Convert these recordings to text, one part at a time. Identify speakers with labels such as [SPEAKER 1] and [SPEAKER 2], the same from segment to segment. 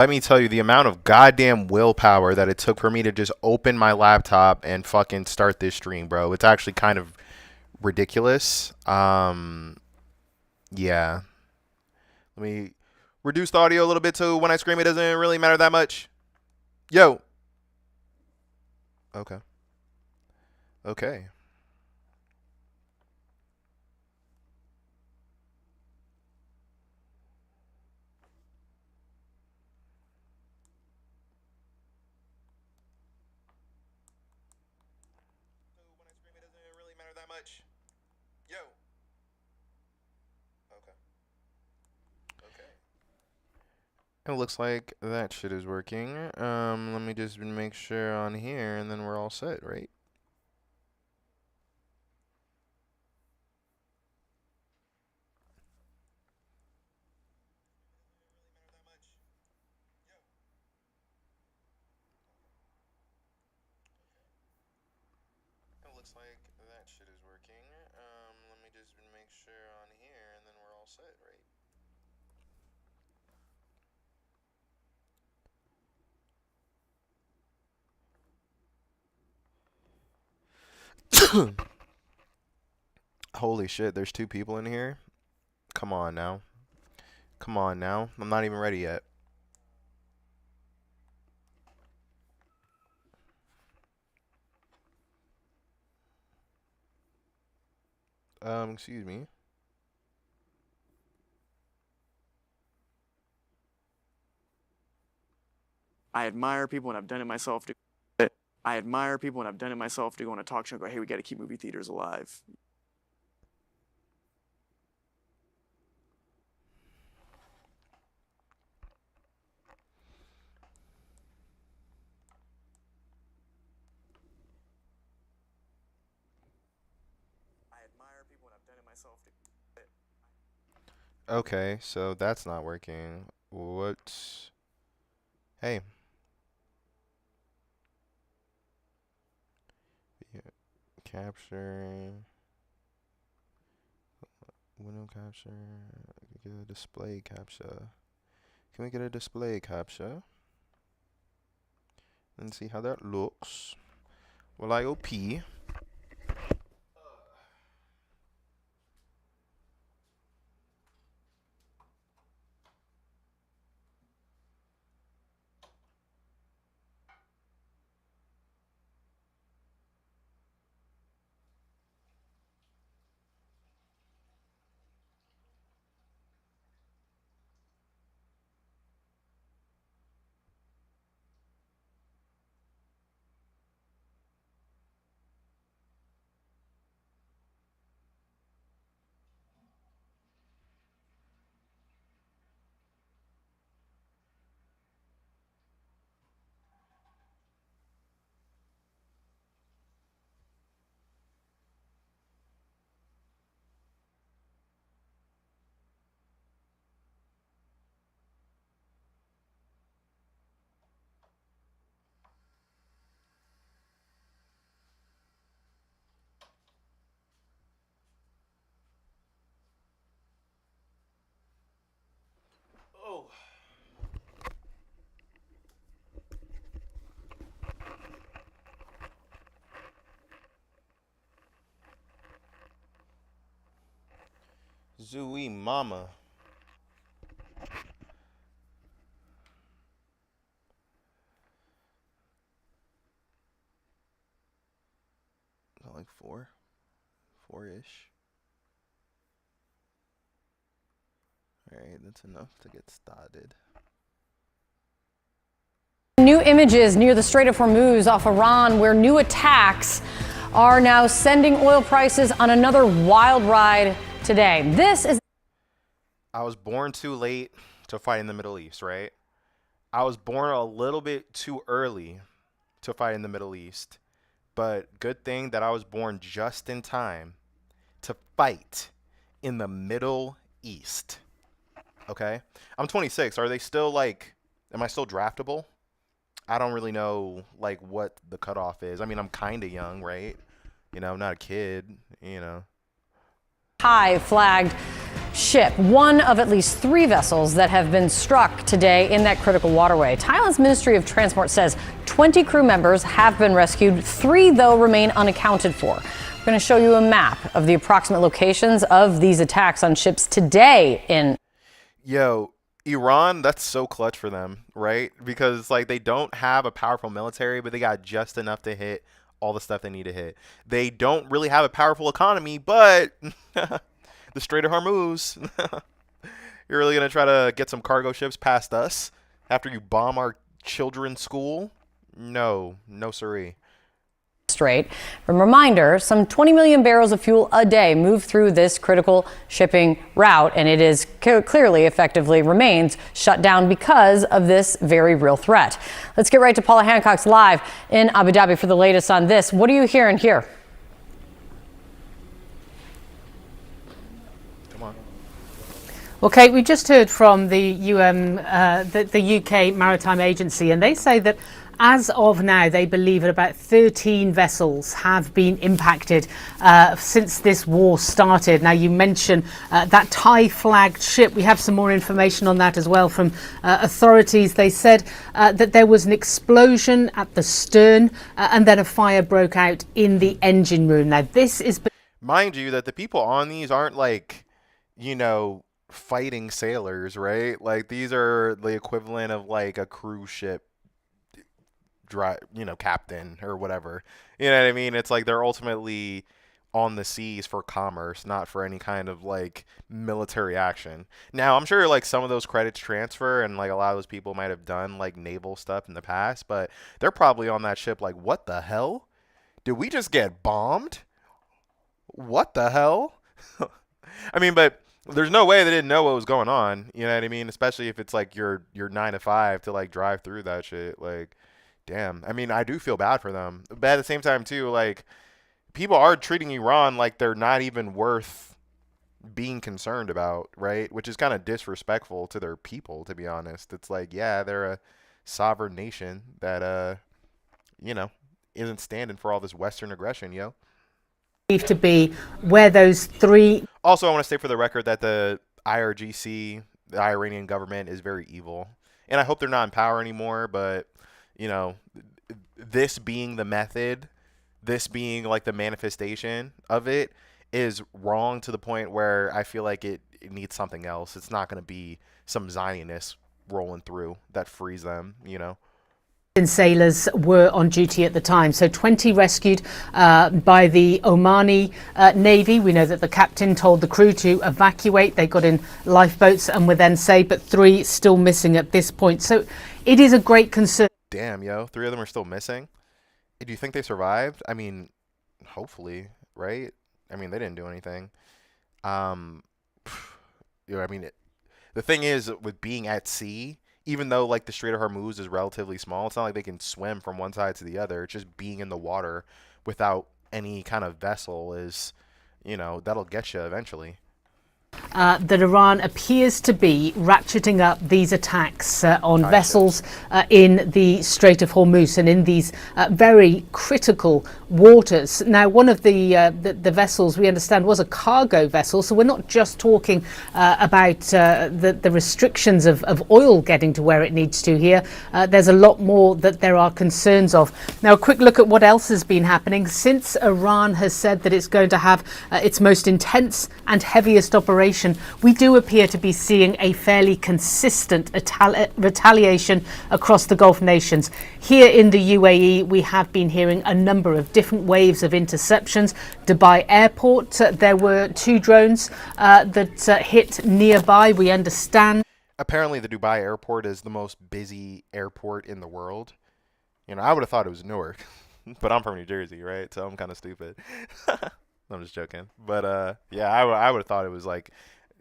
[SPEAKER 1] Let me tell you the amount of goddamn willpower that it took for me to just open my laptop and fucking start this stream, bro. It's actually kind of ridiculous. Yeah. Let me reduce the audio a little bit so when I scream it doesn't really matter that much. Yo. Okay. Okay. When I scream it doesn't really matter that much. Yo. Okay. Okay. It looks like that shit is working. Let me just make sure on here and then we're all set, right? It looks like that shit is working. Let me just make sure on here and then we're all set, right? Holy shit, there's two people in here? Come on now. Come on now. I'm not even ready yet. Excuse me.
[SPEAKER 2] I admire people, and I've done it myself to go on a talk show and go, hey, we got to keep movie theaters alive.
[SPEAKER 1] Okay, so that's not working. What? Hey. Yeah. Capture. Window capture. Get a display capture. Can we get a display capture? And see how that looks. Well, IOP. Oh. Zooey mama. Like four-ish. Alright, that's enough to get started.
[SPEAKER 3] New images near the Strait of Hormuz off Iran, where new attacks are now sending oil prices on another wild ride today. This is.
[SPEAKER 1] I was born too late to fight in the Middle East, right? I was born a little bit too early to fight in the Middle East. But good thing that I was born just in time to fight in the Middle East. Okay? I'm 26. Are they still like, am I still draftable? I don't really know like what the cutoff is. I mean, I'm kind of young, right? You know, I'm not a kid, you know.
[SPEAKER 3] High flagged ship, one of at least 3 vessels that have been struck today in that critical waterway. Thailand's Ministry of Transport says 20 crew members have been rescued. 3, though, remain unaccounted for. We're going to show you a map of the approximate locations of these attacks on ships today in.
[SPEAKER 1] Yo, Iran, that's so clutch for them, right? Because like they don't have a powerful military, but they got just enough to hit all the stuff they need to hit. They don't really have a powerful economy, but the Strait of Hormuz. You're really going to try to get some cargo ships past us after you bomb our children's school? No, no siree.
[SPEAKER 3] Strait. From reminder, some 20 million barrels of fuel a day move through this critical shipping route, and it is clearly effectively remains shut down because of this very real threat. Let's get right to Paula Hancock's live in Abu Dhabi for the latest on this. What are you hearing here?
[SPEAKER 1] Come on.
[SPEAKER 4] Well, Kate, we just heard from the UK Maritime Agency, and they say that as of now, they believe that about 13 vessels have been impacted since this war started. Now, you mentioned that Thai-flagged ship. We have some more information on that as well from authorities. They said that there was an explosion at the stern and then a fire broke out in the engine room. Now, this is...
[SPEAKER 1] Mind you that the people on these aren't like, you know, fighting sailors, right? Like these are the equivalent of like a cruise ship captain or whatever. You know what I mean? It's like they're ultimately on the seas for commerce, not for any kind of like military action. Now, I'm sure like some of those credits transfer and like a lot of those people might have done like naval stuff in the past, but they're probably on that ship like, what the hell? Did we just get bombed? What the hell? I mean, but there's no way they didn't know what was going on. You know what I mean? Especially if it's like your 9 to 5 to like drive through that shit. Like, damn. I mean, I do feel bad for them. But at the same time, too, like, people are treating Iran like they're not even worth being concerned about, right? Which is kind of disrespectful to their people, to be honest. It's like, yeah, they're a sovereign nation that, isn't standing for all this Western aggression, yo.
[SPEAKER 4] To be where those 3...
[SPEAKER 1] Also, I want to state for the record that the IRGC, the Iranian government, is very evil. And I hope they're not in power anymore, but... You know, this being the method, this being like the manifestation of it is wrong to the point where I feel like it needs something else. It's not going to be some Zionists rolling through that frees them, you know.
[SPEAKER 4] Sailors were on duty at the time. So 20 rescued by the Omani Navy. We know that the captain told the crew to evacuate. They got in lifeboats and were then saved, but 3 still missing at this point. So it is a great concern.
[SPEAKER 1] Damn, yo, 3 of them are still missing. Do you think they survived? I mean, hopefully, right? I mean, they didn't do anything. I mean, the thing is, with being at sea, even though like the Strait of Hormuz is relatively small, it's not like they can swim from one side to the other. It's just being in the water without any kind of vessel is, that'll get you eventually.
[SPEAKER 4] That Iran appears to be ratcheting up these attacks on vessels in the Strait of Hormuz and in these very critical waters. Now, one of the vessels we understand was a cargo vessel, so we're not just talking about the restrictions of oil getting to where it needs to here. There's a lot more that there are concerns of. Now, a quick look at what else has been happening since Iran has said that it's going to have its most intense and heaviest operation. We do appear to be seeing a fairly consistent retaliation across the Gulf nations. Here in the UAE, we have been hearing a number of different waves of interceptions. Dubai Airport, there were 2 drones that hit nearby, we understand.
[SPEAKER 1] Apparently, the Dubai Airport is the most busy airport in the world. I would have thought it was Newark, but I'm from New Jersey, right? So I'm kind of stupid. I'm just joking. But, yeah, I would have thought it was like,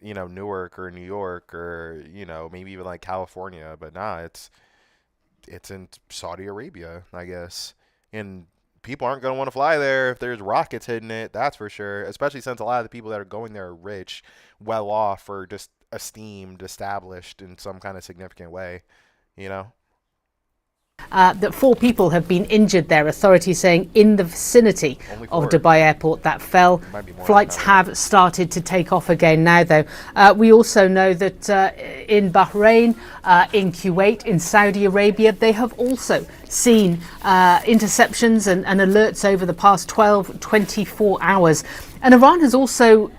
[SPEAKER 1] Newark or New York or, maybe even like California. But nah, it's in Saudi Arabia, I guess. And people aren't going to want to fly there if there's rockets hitting it. That's for sure. Especially since a lot of the people that are going there are rich, well off, or just esteemed, established in some kind of significant way,
[SPEAKER 4] that 4 people have been injured there, authorities saying, in the vicinity of Dubai Airport that fell. Flights have started to take off again now, though. We also know that in Bahrain, in Kuwait, in Saudi Arabia, they have also seen interceptions and alerts over the past 24 hours. And Iran has also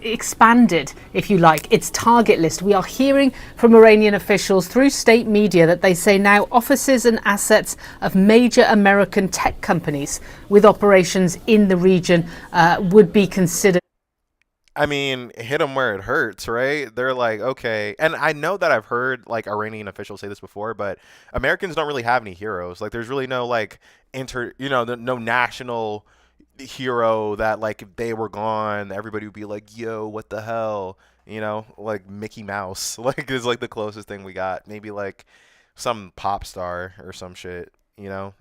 [SPEAKER 4] expanded, if you like, its target list. We are hearing from Iranian officials through state media that they say now offices and assets of major American tech companies with operations in the region would be considered.
[SPEAKER 1] I mean, hit them where it hurts, right? They're like, okay. And I know that I've heard like Iranian officials say this before, but Americans don't really have any heroes. Like, there's really no like no national hero that like if they were gone, everybody would be like, yo, what the hell? Like Mickey Mouse, like is like the closest thing we got. Maybe like some pop star or some shit.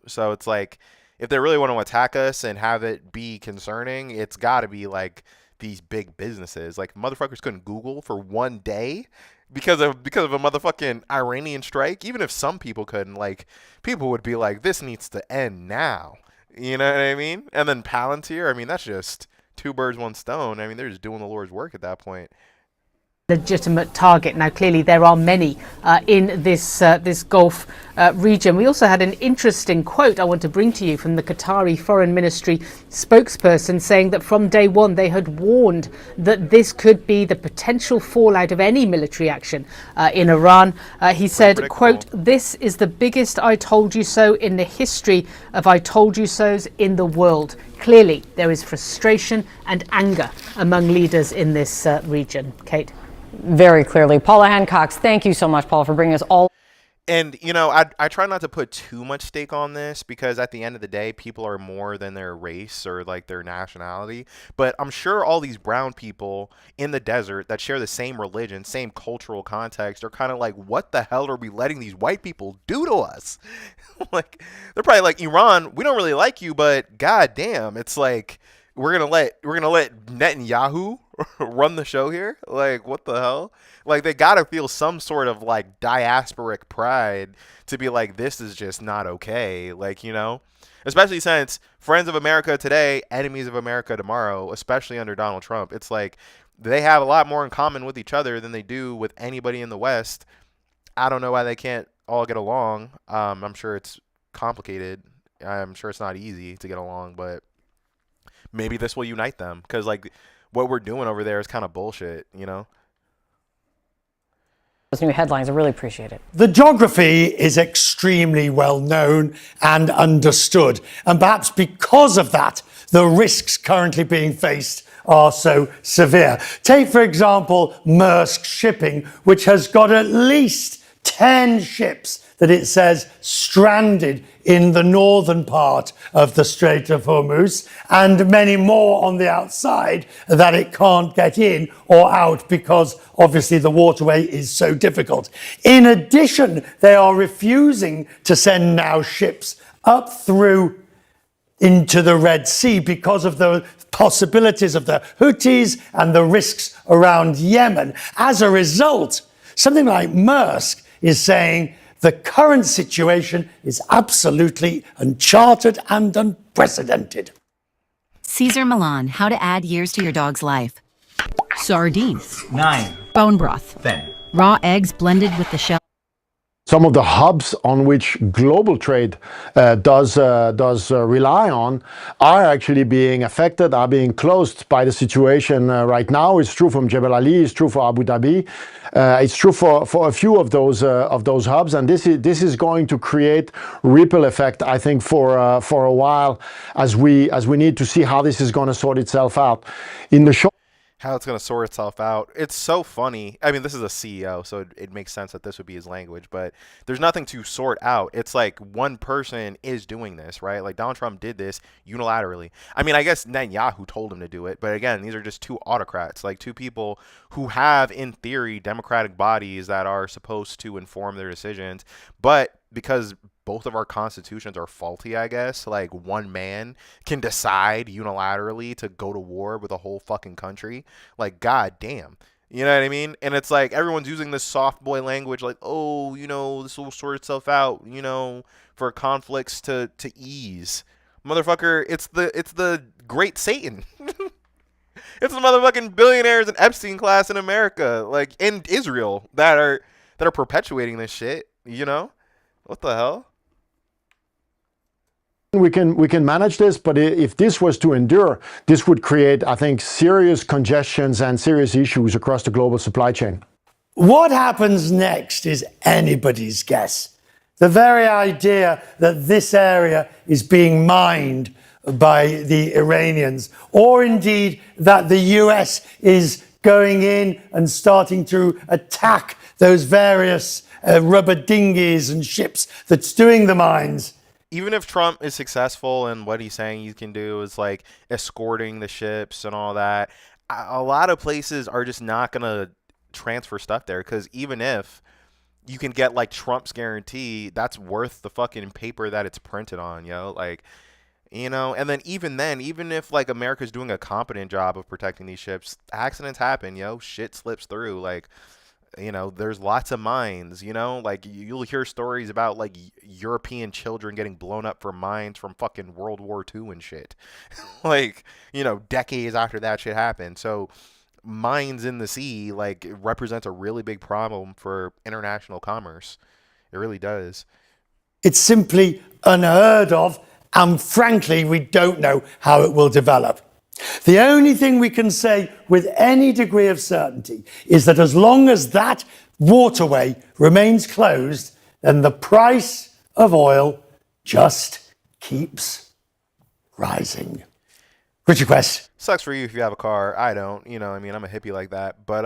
[SPEAKER 1] So it's like, if they really want to attack us and have it be concerning, it's got to be like these big businesses. Like, motherfuckers couldn't Google for one day because of a motherfucking Iranian strike. Even if some people couldn't, like, people would be like, this needs to end now. You know what I mean? And then Palantir, I mean, that's just 2 birds, 1 stone. I mean, they're just doing the Lord's work at that point.
[SPEAKER 4] Legitimate target. Now, clearly, there are many in this Gulf region. We also had an interesting quote I want to bring to you from the Qatari Foreign Ministry spokesperson, saying that from day one they had warned that this could be the potential fallout of any military action in Iran. He said, quote, "This is the biggest I told you so in the history of I told you so's in the world." Clearly, there is frustration and anger among leaders in this region. Kate?
[SPEAKER 3] Very clearly. Paula Hancox, thank you so much, Paula, for bringing us all.
[SPEAKER 1] And, I try not to put too much stake on this because at the end of the day, people are more than their race or like their nationality. But I'm sure all these brown people in the desert that share the same religion, same cultural context are kind of like, what the hell are we letting these white people do to us? Like, they're probably like, Iran, we don't really like you, but goddamn, it's like, we're gonna let Netanyahu run the show here? Like, what the hell? Like, they gotta feel some sort of like diasporic pride to be like, this is just not okay. Like, especially since friends of America today, enemies of America tomorrow, especially under Donald Trump. It's like they have a lot more in common with each other than they do with anybody in the West. I don't know why they can't all get along. I'm sure it's complicated. I'm sure it's not easy to get along, but maybe this will unite them, because like what we're doing over there is kind of bullshit.
[SPEAKER 3] Those new headlines, I really appreciate it.
[SPEAKER 5] The geography is extremely well known and understood, and perhaps because of that, the risks currently being faced are so severe. Take, for example, Maersk Shipping, which has got at least 10 ships that it says stranded in the northern part of the Strait of Hormuz, and many more on the outside that it can't get in or out because obviously the waterway is so difficult. In addition, they are refusing to send now ships up through into the Red Sea because of the possibilities of the Houthis and the risks around Yemen. As a result, something like Maersk is saying the current situation is absolutely uncharted and unprecedented.
[SPEAKER 6] Caesar Milan, how to add years to your dog's life. Sardines.
[SPEAKER 7] 9.
[SPEAKER 6] Bone broth.
[SPEAKER 7] 10.
[SPEAKER 6] Raw eggs blended with the shell.
[SPEAKER 8] Some of the hubs on which global trade does rely on are actually being affected, are being closed by the situation right now. It's true from Jebel Ali, it's true for Abu Dhabi, it's true for a few of those hubs, and this is going to create ripple effect, I think, for a while, as we need to see how this is going to sort itself out. In the short
[SPEAKER 1] How it's going to sort itself out. It's so funny. I mean, this is a CEO, so it makes sense that this would be his language, but there's nothing to sort out. It's like one person is doing this, right? Like, Donald Trump did this unilaterally. I mean, I guess Netanyahu told him to do it, but again, these are just 2 autocrats, like 2 people who have, in theory, democratic bodies that are supposed to inform their decisions, but because both of our constitutions are faulty, I guess, like one man can decide unilaterally to go to war with a whole fucking country. Like, god damn. You know what I mean? And it's like everyone's using this soft boy language like, oh, this will sort itself out, for conflicts to ease. Motherfucker, it's the great Satan. It's the motherfucking billionaires and Epstein class in America, like in Israel, that are perpetuating this shit, What the hell?
[SPEAKER 8] We can manage this, but if this was to endure, this would create, I think, serious congestions and serious issues across the global supply chain.
[SPEAKER 5] What happens next is anybody's guess. The very idea that this area is being mined by the Iranians, or indeed that the US is going in and starting to attack those various rubber dinghies and ships that's doing the mines.
[SPEAKER 1] Even if Trump is successful in what he's saying he can do is like escorting the ships and all that, a lot of places are just not going to transfer stuff there, because even if you can get like Trump's guarantee, that's worth the fucking paper that it's printed on, like, and then even if like America's doing a competent job of protecting these ships, accidents happen, shit slips through, like, there's lots of mines, like you'll hear stories about like European children getting blown up for mines from fucking World War II and shit. Like, decades after that shit happened. So mines in the sea, like, it represents a really big problem for international commerce. It really does.
[SPEAKER 5] It's simply unheard of, and frankly, we don't know how it will develop. The only thing we can say with any degree of certainty is that as long as that waterway remains closed, then the price of oil just keeps rising. Richard Quest.
[SPEAKER 1] Sucks for you if you have a car. I don't. I'm a hippie like that. But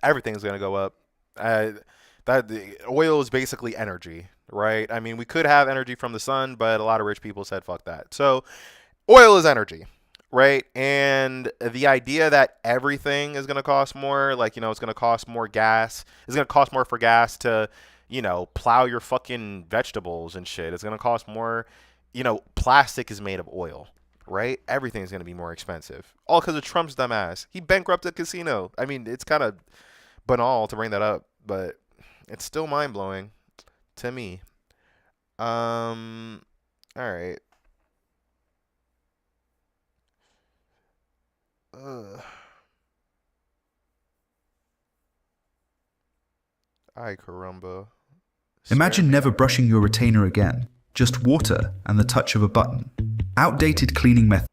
[SPEAKER 1] everything's gonna go up. The oil is basically energy, right? I mean, we could have energy from the sun, but a lot of rich people said fuck that. So, oil is energy. Right? And the idea that everything is going to cost more, like, it's going to cost more gas. It's going to cost more for gas to, plow your fucking vegetables and shit. It's going to cost more. Plastic is made of oil, right? Everything's going to be more expensive. All because of Trump's dumb ass. He bankrupted a casino. I mean, it's kind of banal to bring that up, but it's still mind-blowing to me. All right. Ay, caramba.
[SPEAKER 7] Imagine never brushing your retainer again. Just water and the touch of a button. Outdated cleaning methods.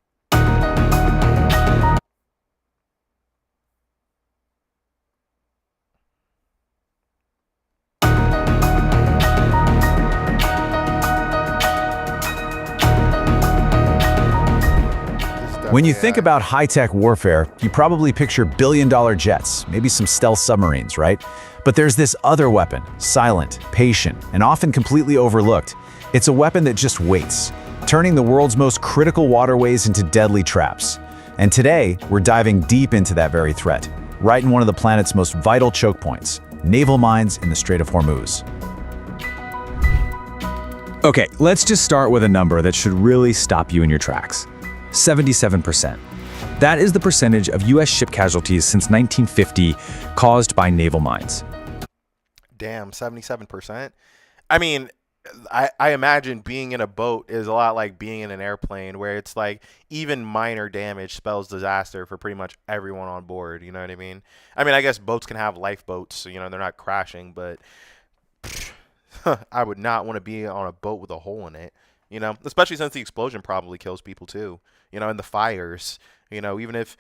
[SPEAKER 9] When you think about high-tech warfare, you probably picture billion-dollar jets, maybe some stealth submarines, right? But there's this other weapon, silent, patient, and often completely overlooked. It's a weapon that just waits, turning the world's most critical waterways into deadly traps. And today, we're diving deep into that very threat, right in one of the planet's most vital choke points, naval mines in the Strait of Hormuz. Okay, let's just start with a number that should really stop you in your tracks. 77%. That is the percentage of U.S. ship casualties since 1950 caused by naval mines.
[SPEAKER 1] Damn, 77%? I mean, I imagine being in a boat is a lot like being in an airplane, where it's like even minor damage spells disaster for pretty much everyone on board, you know what I mean? I mean, I guess boats can have lifeboats, so, they're not crashing, but I would not want to be on a boat with a hole in it, especially since the explosion probably kills people too. And the fires, even if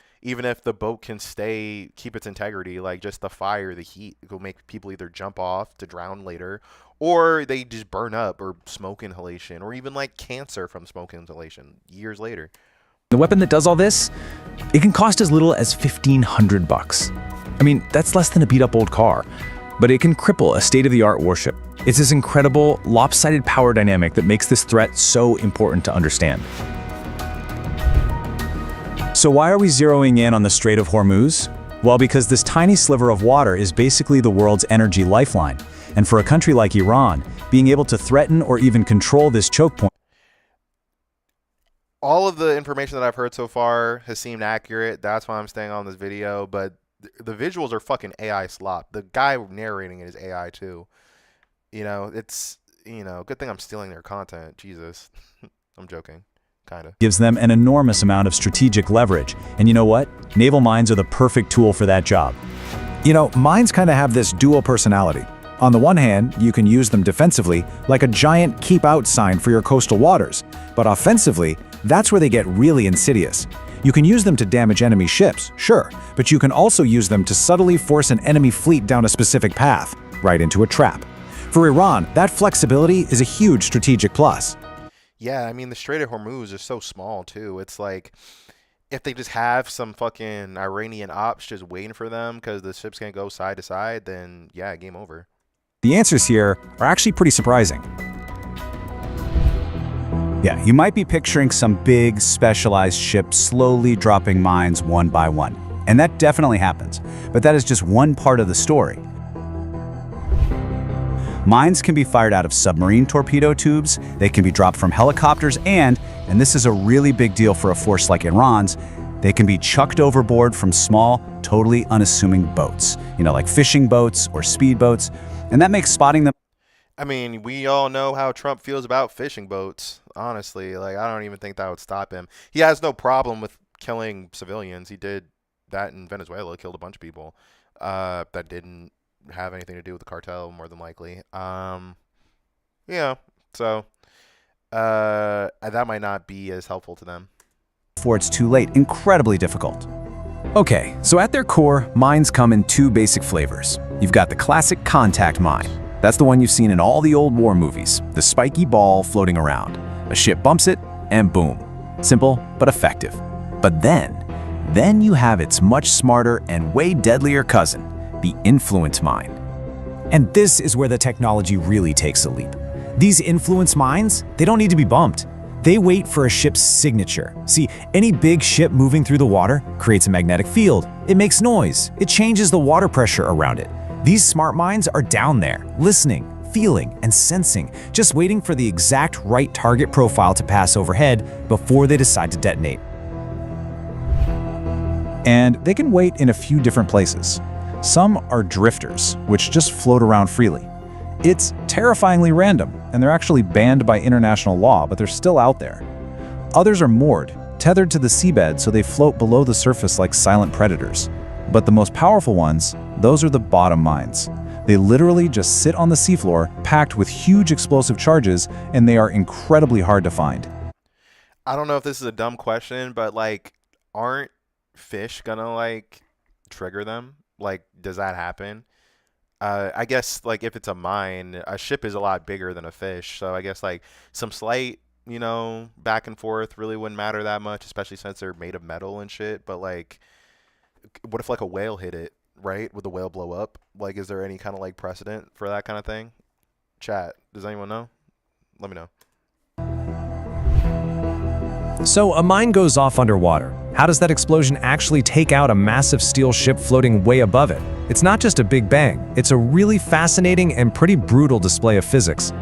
[SPEAKER 1] the boat can keep its integrity, like just the fire, the heat will make people either jump off to drown later, or they just burn up, or smoke inhalation, or even like cancer from smoke inhalation years later.
[SPEAKER 9] The weapon that does all this, it can cost as little as $1,500. I mean, that's less than a beat-up old car, but it can cripple a state-of-the-art warship. It's this incredible, lopsided power dynamic that makes this threat so important to understand. So why are we zeroing in on the Strait of Hormuz? Well, because this tiny sliver of water is basically the world's energy lifeline. And for a country like Iran, being able to threaten or even control this choke point.
[SPEAKER 1] All of the information that I've heard so far has seemed accurate. That's why I'm staying on this video. But The visuals are fucking AI slop. The guy narrating it is AI too. It's good thing I'm stealing their content. Jesus. I'm joking. Kind of.
[SPEAKER 9] Gives them an enormous amount of strategic leverage. And you know what? Naval mines are the perfect tool for that job. Mines kind of have this dual personality. On the one hand, you can use them defensively, like a giant keep out sign for your coastal waters. But offensively, that's where they get really insidious. You can use them to damage enemy ships, sure, but you can also use them to subtly force an enemy fleet down a specific path, right into a trap. For Iran, that flexibility is a huge strategic plus.
[SPEAKER 1] Yeah, I mean, the Strait of Hormuz is so small, too. It's like, if they just have some fucking Iranian ops just waiting for them because the ships can't go side to side, then, yeah, game over.
[SPEAKER 9] The answers here are actually pretty surprising. Yeah, you might be picturing some big, specialized ship slowly dropping mines one by one. And that definitely happens. But that is just one part of the story. Mines can be fired out of submarine torpedo tubes, they can be dropped from helicopters, and this is a really big deal for a force like Iran's, they can be chucked overboard from small, totally unassuming boats, like fishing boats or speedboats, and that makes spotting them.
[SPEAKER 1] I mean, we all know how Trump feels about fishing boats, honestly. Like, I don't even think that would stop him. He has no problem with killing civilians. He did that in Venezuela, killed a bunch of people that didn't have anything to do with the cartel, more than likely. So that might not be as helpful to them.
[SPEAKER 9] Before it's too late, incredibly difficult. Okay, so at their core, mines come in two basic flavors. You've got the classic contact mine. That's the one you've seen in all the old war movies, the spiky ball floating around. A ship bumps it, and boom. Simple, but effective. But then you have its much smarter and way deadlier cousin, the influence mine. And this is where the technology really takes a leap. These influence mines, they don't need to be bumped. They wait for a ship's signature. See, any big ship moving through the water creates a magnetic field. It makes noise. It changes the water pressure around it. These smart mines are down there, listening, feeling, and sensing, just waiting for the exact right target profile to pass overhead before they decide to detonate. And they can wait in a few different places. Some are drifters, which just float around freely. It's terrifyingly random, and they're actually banned by international law, but they're still out there. Others are moored, tethered to the seabed so they float below the surface like silent predators. But the most powerful ones, those are the bottom mines. They literally just sit on the seafloor, packed with huge explosive charges, and they are incredibly hard to find.
[SPEAKER 1] I don't know if this is a dumb question, but, like, aren't fish gonna, like, trigger them? Like, does that happen? I guess, like, if it's a mine, a ship is a lot bigger than a fish. So I guess, like, some slight, back and forth really wouldn't matter that much, especially since they're made of metal and shit. But, like, what if, like, a whale hit it, right? Would the whale blow up? Like, is there any kind of, like, precedent for that kind of thing? Chat, does anyone know? Let me know.
[SPEAKER 10] So a mine goes off underwater. How does that explosion actually take out a massive steel ship floating way above it? It's not just a big bang, it's a really fascinating and pretty brutal display of physics.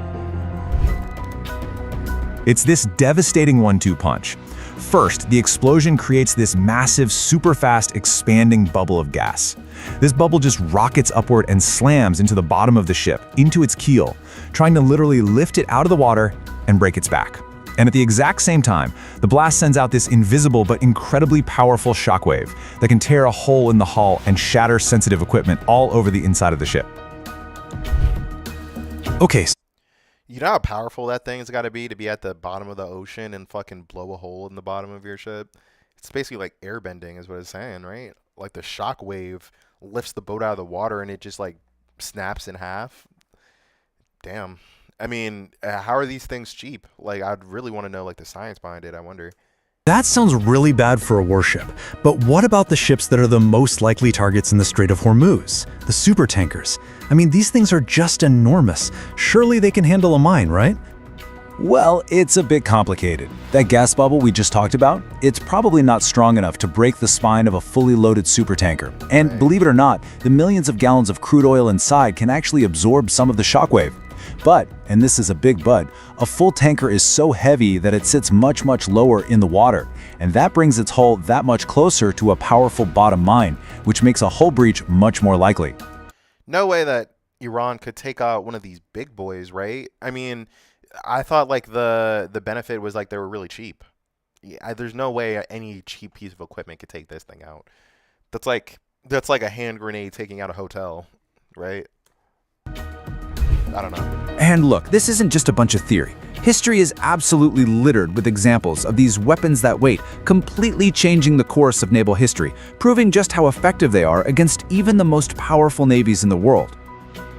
[SPEAKER 9] It's this devastating 1-2 punch. First, the explosion creates this massive, super fast, expanding bubble of gas. This bubble just rockets upward and slams into the bottom of the ship, into its keel, trying to literally lift it out of the water and break its back. And at the exact same time, the blast sends out this invisible but incredibly powerful shockwave that can tear a hole in the hull and shatter sensitive equipment all over the inside of the ship. Okay.
[SPEAKER 1] You know how powerful that thing's got to be at the bottom of the ocean and fucking blow a hole in the bottom of your ship? It's basically like airbending is what it's saying, right? Like the shockwave lifts the boat out of the water and it just like snaps in half. Damn. I mean, how are these things cheap? Like, I'd really want to know, like, the science behind it, I wonder.
[SPEAKER 10] That sounds really bad for a warship, but what about the ships that are the most likely targets in the Strait of Hormuz? The supertankers. I mean, these things are just enormous. Surely they can handle a mine, right?
[SPEAKER 9] Well, it's a bit complicated. That gas bubble we just talked about, it's probably not strong enough to break the spine of a fully loaded supertanker. And believe it or not, the millions of gallons of crude oil inside can actually absorb some of the shockwave. But, and this is a big but, a full tanker is so heavy that it sits much, much lower in the water, and that brings its hull that much closer to a powerful bottom mine, which makes a hull breach much more likely.
[SPEAKER 1] No way that Iran could take out one of these big boys, right? I mean, I thought like the benefit was like they were really cheap. Yeah, there's no way any cheap piece of equipment could take this thing out. That's like a hand grenade taking out a hotel, right? I don't know.
[SPEAKER 9] And look, this isn't just a bunch of theory. History is absolutely littered with examples of these weapons that weight, completely changing the course of naval history, proving just how effective they are against even the most powerful navies in the world.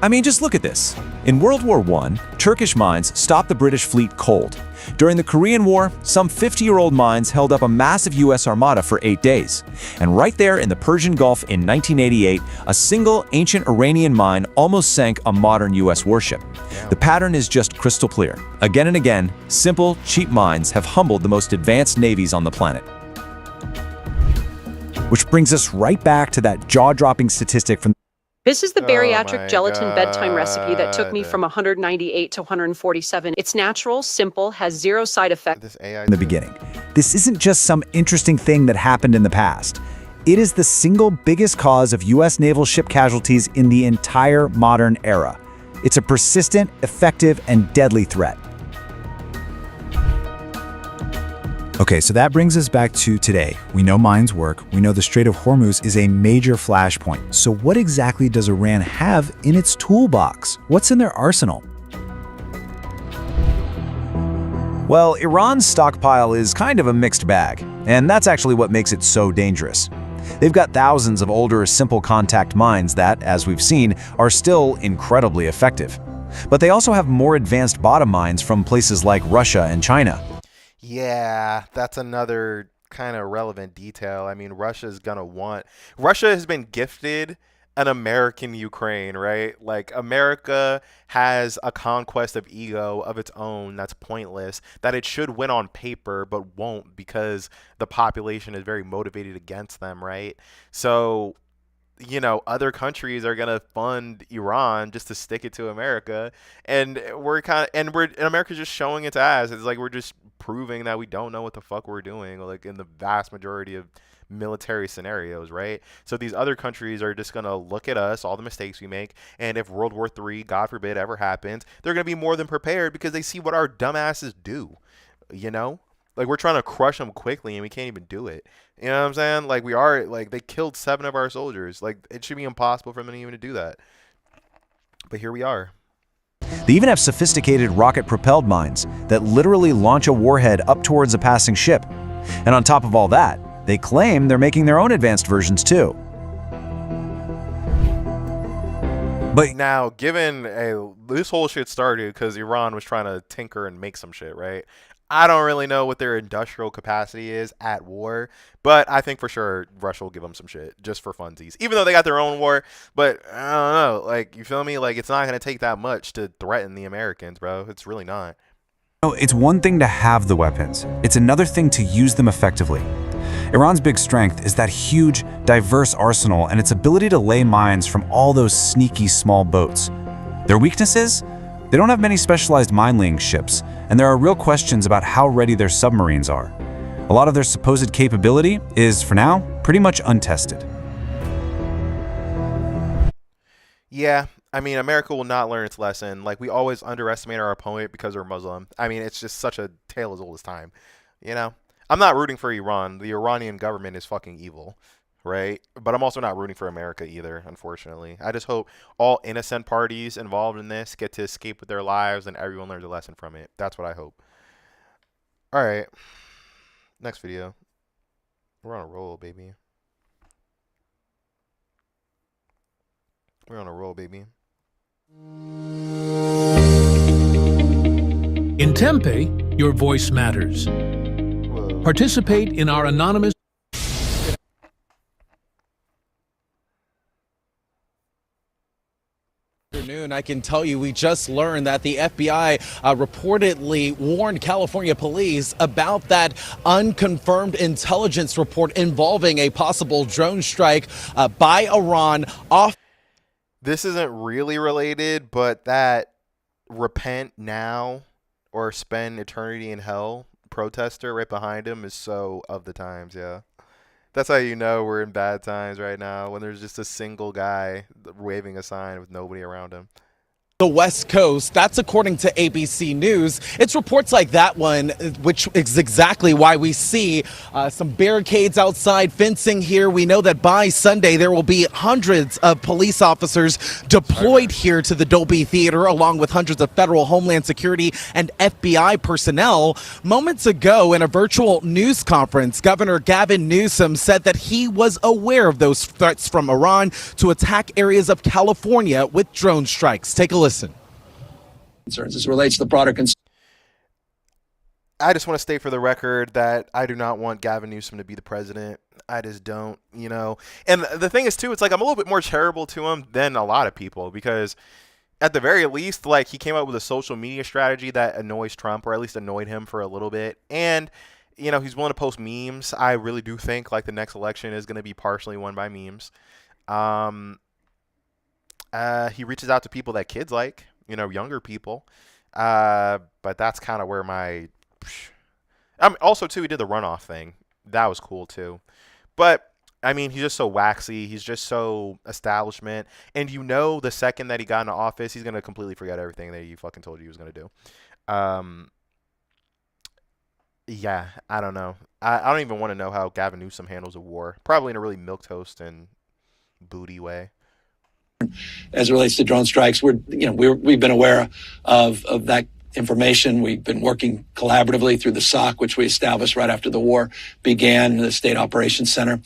[SPEAKER 11] I mean, just look at this. In World War I, Turkish mines stopped the British fleet cold. During the Korean War, some 50-year-old mines held up a massive U.S. armada for 8 days. And right there in the Persian Gulf in 1988, a single ancient Iranian mine almost sank a modern U.S. warship. The pattern is just crystal clear. Again and again, simple, cheap mines have humbled the most advanced navies on the planet.
[SPEAKER 9] Which brings us right back to that jaw-dropping statistic from
[SPEAKER 12] This is the bariatric gelatin
[SPEAKER 1] God.
[SPEAKER 12] bedtime recipe that took me from 198 to 147. It's natural, simple, has zero side effects.
[SPEAKER 1] This AI
[SPEAKER 9] in the beginning. This isn't just some interesting thing that happened in the past. It is the single biggest cause of U.S. naval ship casualties in the entire modern era. It's a persistent, effective, and deadly threat. Okay, so that brings us back to today. We know mines work. We know the Strait of Hormuz is a major flashpoint. So what exactly does Iran have in its toolbox? What's in their arsenal?
[SPEAKER 11] Well, Iran's stockpile is kind of a mixed bag, and that's actually what makes it so dangerous. They've got thousands of older, simple contact mines that, as we've seen, are still incredibly effective. But they also have more advanced bottom mines from places like Russia and China.
[SPEAKER 1] Yeah, that's another kind of relevant detail. I mean, Russia has been gifted an American Ukraine, right? Like, America has a conquest of ego of its own that's pointless, that it should win on paper, but won't because the population is very motivated against them, right? So, you know, other countries are gonna fund Iran just to stick it to America, and America's just showing its ass. It's like we're just proving that we don't know what the fuck we're doing, like in the vast majority of military scenarios, right? So these other countries are just gonna look at us, all the mistakes we make, and if World War III, God forbid, ever happens, they're gonna be more than prepared because they see what our dumbasses do, you know? Like, we're trying to crush them quickly and we can't even do it. You know what I'm saying? Like, they killed 7 of our soldiers. Like, it should be impossible for them even to do that. But here we are.
[SPEAKER 11] They even have sophisticated rocket-propelled mines that literally launch a warhead up towards a passing ship. And on top of all that, they claim they're making their own advanced versions too.
[SPEAKER 1] But now, this whole shit started because Iran was trying to tinker and make some shit, right? I don't really know what their industrial capacity is at war, but I think for sure Russia will give them some shit just for funsies, even though they got their own war. But I don't know, like, you feel me? Like, it's not going to take that much to threaten the Americans, bro. It's really not.
[SPEAKER 9] It's one thing to have the weapons. It's another thing to use them effectively. Iran's big strength is that huge, diverse arsenal and its ability to lay mines from all those sneaky small boats. Their weakness is they don't have many specialized mine-laying ships, and there are real questions about how ready their submarines are. A lot of their supposed capability is, for now, pretty much untested.
[SPEAKER 1] Yeah, I mean, America will not learn its lesson. Like, we always underestimate our opponent because we're Muslim. I mean, it's just such a tale as old as time, you know? I'm not rooting for Iran. The Iranian government is fucking evil, right? But I'm also not rooting for America either, unfortunately. I just hope all innocent parties involved in this get to escape with their lives and everyone learns a lesson from it. That's what I hope. All right. Next video. We're on a roll, baby. We're on a roll, baby.
[SPEAKER 13] In Tempe, your voice matters. Participate in our anonymous
[SPEAKER 14] afternoon. I can tell you we just learned that the FBI reportedly warned California police about that unconfirmed intelligence report involving a possible drone strike by Iran off.
[SPEAKER 1] This isn't really related, but that repent now or spend eternity in hell protester right behind him is so of the times, yeah. That's how you know we're in bad times right now, when there's just a single guy waving a sign with nobody around him.
[SPEAKER 14] The West Coast. That's according to ABC News. It's reports like that one, which is exactly why we see some barricades outside, fencing here. We know that by Sunday there will be hundreds of police officers deployed here to the Dolby Theater, along with hundreds of federal Homeland Security and FBI personnel. Moments ago, in a virtual news conference, Governor Gavin Newsom said that he was aware of those threats from Iran to attack areas of California with drone strikes. Take a listen.
[SPEAKER 15] Concerns as it relates to the broader
[SPEAKER 1] I just want to state for the record that I do not want Gavin Newsom to be the president. I just don't, you know. And the thing is, too, it's like I'm a little bit more charitable to him than a lot of people, because at the very least, like, he came up with a social media strategy that annoys Trump, or at least annoyed him for a little bit. And, you know, he's willing to post memes. I really do think, like, the next election is going to be partially won by memes. He reaches out to people that kids like, you know, younger people. But that's kind of where my... also, too, he did the runoff thing. That was cool, too. But, I mean, he's just so waxy. He's just so establishment. And you know the second that he got into office, he's going to completely forget everything that he fucking told you he was going to do. Yeah, I don't know. I don't even want to know how Gavin Newsom handles a war. Probably in a really milquetoast and booty way.
[SPEAKER 15] as it relates to drone strikes. We've been aware of that information. We've been working collaboratively through the SOC, which we established right after the war began, the State Operations Center,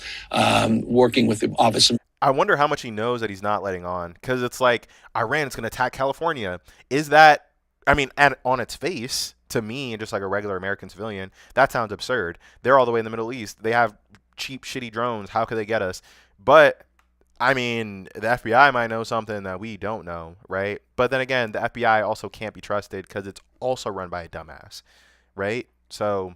[SPEAKER 15] working with the Office of...
[SPEAKER 1] I wonder how much he knows that he's not letting on, because it's like Iran is going to attack California. Is that, I mean, on its face, to me, just like a regular American civilian, that sounds absurd. They're all the way in the Middle East. They have cheap, shitty drones. How could they get us? But, I mean, the FBI might know something that we don't know, right? But then again, the FBI also can't be trusted because it's also run by a dumbass, right? So,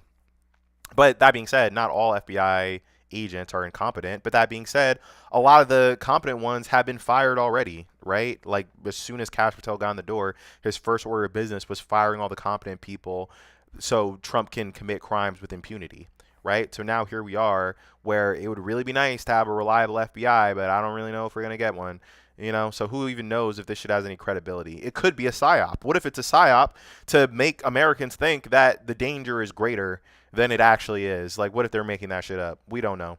[SPEAKER 1] but that being said, not all FBI agents are incompetent. But that being said, a lot of the competent ones have been fired already, right? Like, as soon as Kash Patel got in the door, his first order of business was firing all the competent people so Trump can commit crimes with impunity, right? So now here we are, where it would really be nice to have a reliable FBI, but I don't really know if we're going to get one, you know? So who even knows if this shit has any credibility? It could be a psyop. What if it's a psyop to make Americans think that the danger is greater than it actually is? Like, what if they're making that shit up? We don't know.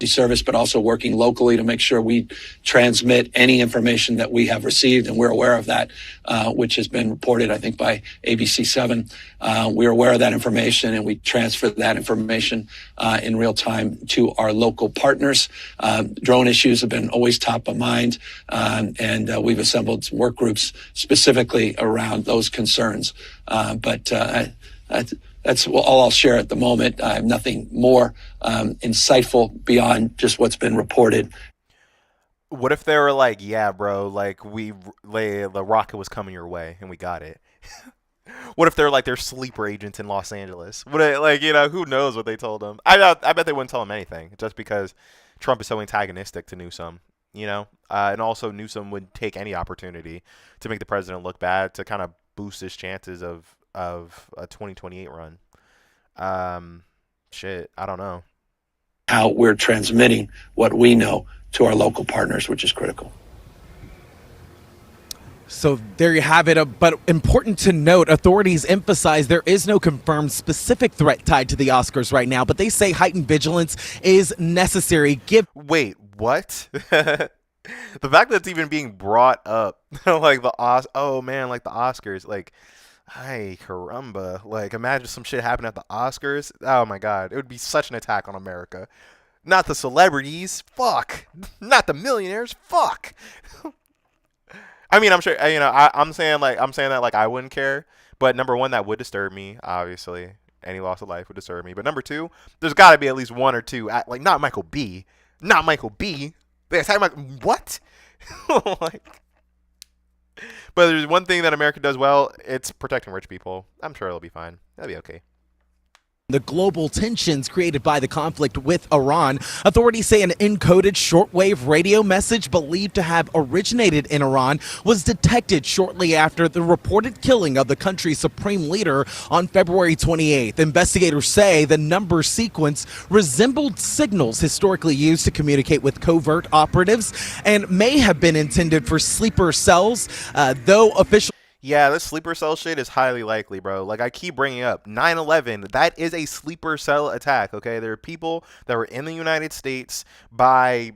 [SPEAKER 15] Service, but also working locally to make sure we transmit any information that we have received, and we're aware of that, which has been reported, I think, by ABC7. We're aware of that information, and we transfer that information in real time to our local partners. Drone issues have been always top of mind, and we've assembled some work groups specifically around those concerns. But that's all I'll share at the moment. I have nothing more insightful beyond just what's been reported.
[SPEAKER 1] What if they were like, yeah, bro, like the rocket was coming your way and we got it? What if they're like they're sleeper agents in Los Angeles? Like, you know, who knows what they told him? I bet they wouldn't tell him anything, just because Trump is so antagonistic to Newsom, you know? And also Newsom would take any opportunity to make the president look bad to kind of boost his chances of a 2028 run. Shit, I don't know.
[SPEAKER 15] How we're transmitting what we know to our local partners, which is critical.
[SPEAKER 14] So there you have it. But important to note, authorities emphasize there is no confirmed specific threat tied to the Oscars right now, but they say heightened vigilance is necessary.
[SPEAKER 1] Wait, what? The fact that it's even being brought up, like the Oscars, like, ay caramba, like, imagine some shit happened at the Oscars. Oh my god, it would be such an attack on America. Not the celebrities, fuck. Not the millionaires, fuck. I mean, I'm sure, you know, I'm saying that like I wouldn't care, but number one, that would disturb me, obviously. Any loss of life would disturb me. But number two, there's got to be at least one or two, like, not Michael B. They attack Michael, what? Like, but there's one thing that America does well, it's protecting rich people. I'm sure it'll be fine. That'll be okay.
[SPEAKER 14] The global tensions created by the conflict with Iran. Authorities say an encoded shortwave radio message believed to have originated in Iran was detected shortly after the reported killing of the country's supreme leader on February 28th. Investigators say the number sequence resembled signals historically used to communicate with covert operatives and may have been intended for sleeper cells, though officials.
[SPEAKER 1] Yeah, this sleeper cell shit is highly likely, bro. Like I keep bringing up 9/11, that is a sleeper cell attack, okay? There are people that were in the United States by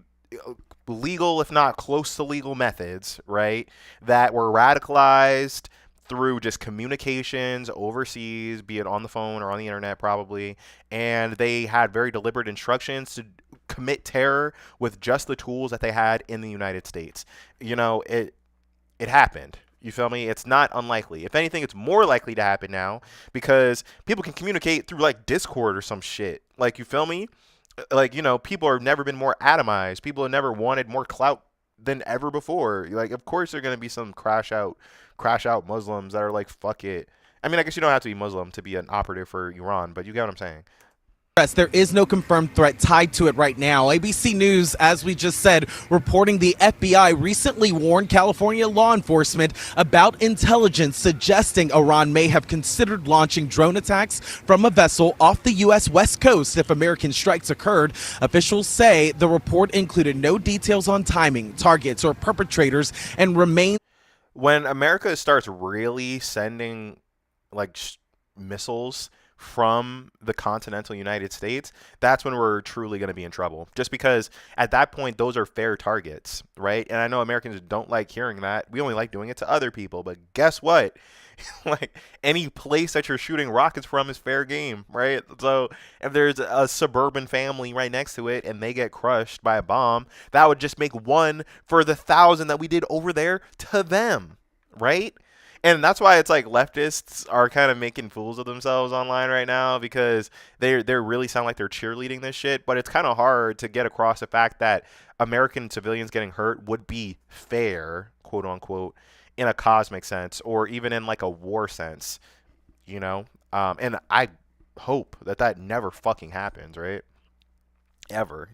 [SPEAKER 1] legal, if not close to legal methods, right? That were radicalized through just communications overseas, be it on the phone or on the internet probably, and they had very deliberate instructions to commit terror with just the tools that they had in the United States. You know, it happened. You feel me? It's not unlikely. If anything, it's more likely to happen now because people can communicate through like Discord or some shit. Like, you feel me? Like, you know, people have never been more atomized. People have never wanted more clout than ever before. Like, of course, there are going to be some crash out Muslims that are like, fuck it. I mean, I guess you don't have to be Muslim to be an operative for Iran, but you get what I'm saying.
[SPEAKER 14] There is no confirmed threat tied to it right now. ABC News, as we just said, reporting the FBI recently warned California law enforcement about intelligence suggesting Iran may have considered launching drone attacks from a vessel off the U.S. West Coast if American strikes occurred. Officials say the report included no details on timing, targets, or perpetrators and remains.
[SPEAKER 1] When America starts really sending like missiles from the continental United States, that's when we're truly going to be in trouble. Just because at that point, those are fair targets, right? And I know Americans don't like hearing that. We only like doing it to other people. But guess what? Like, any place that you're shooting rockets from is fair game, right? So if there's a suburban family right next to it and they get crushed by a bomb, that would just make one for the 1,000 that we did over there to them, right? And that's why it's like leftists are kind of making fools of themselves online right now because they really sound like they're cheerleading this shit. But it's kind of hard to get across the fact that American civilians getting hurt would be fair, quote unquote, in a cosmic sense or even in like a war sense, you know? And I hope that never fucking happens, right? Ever.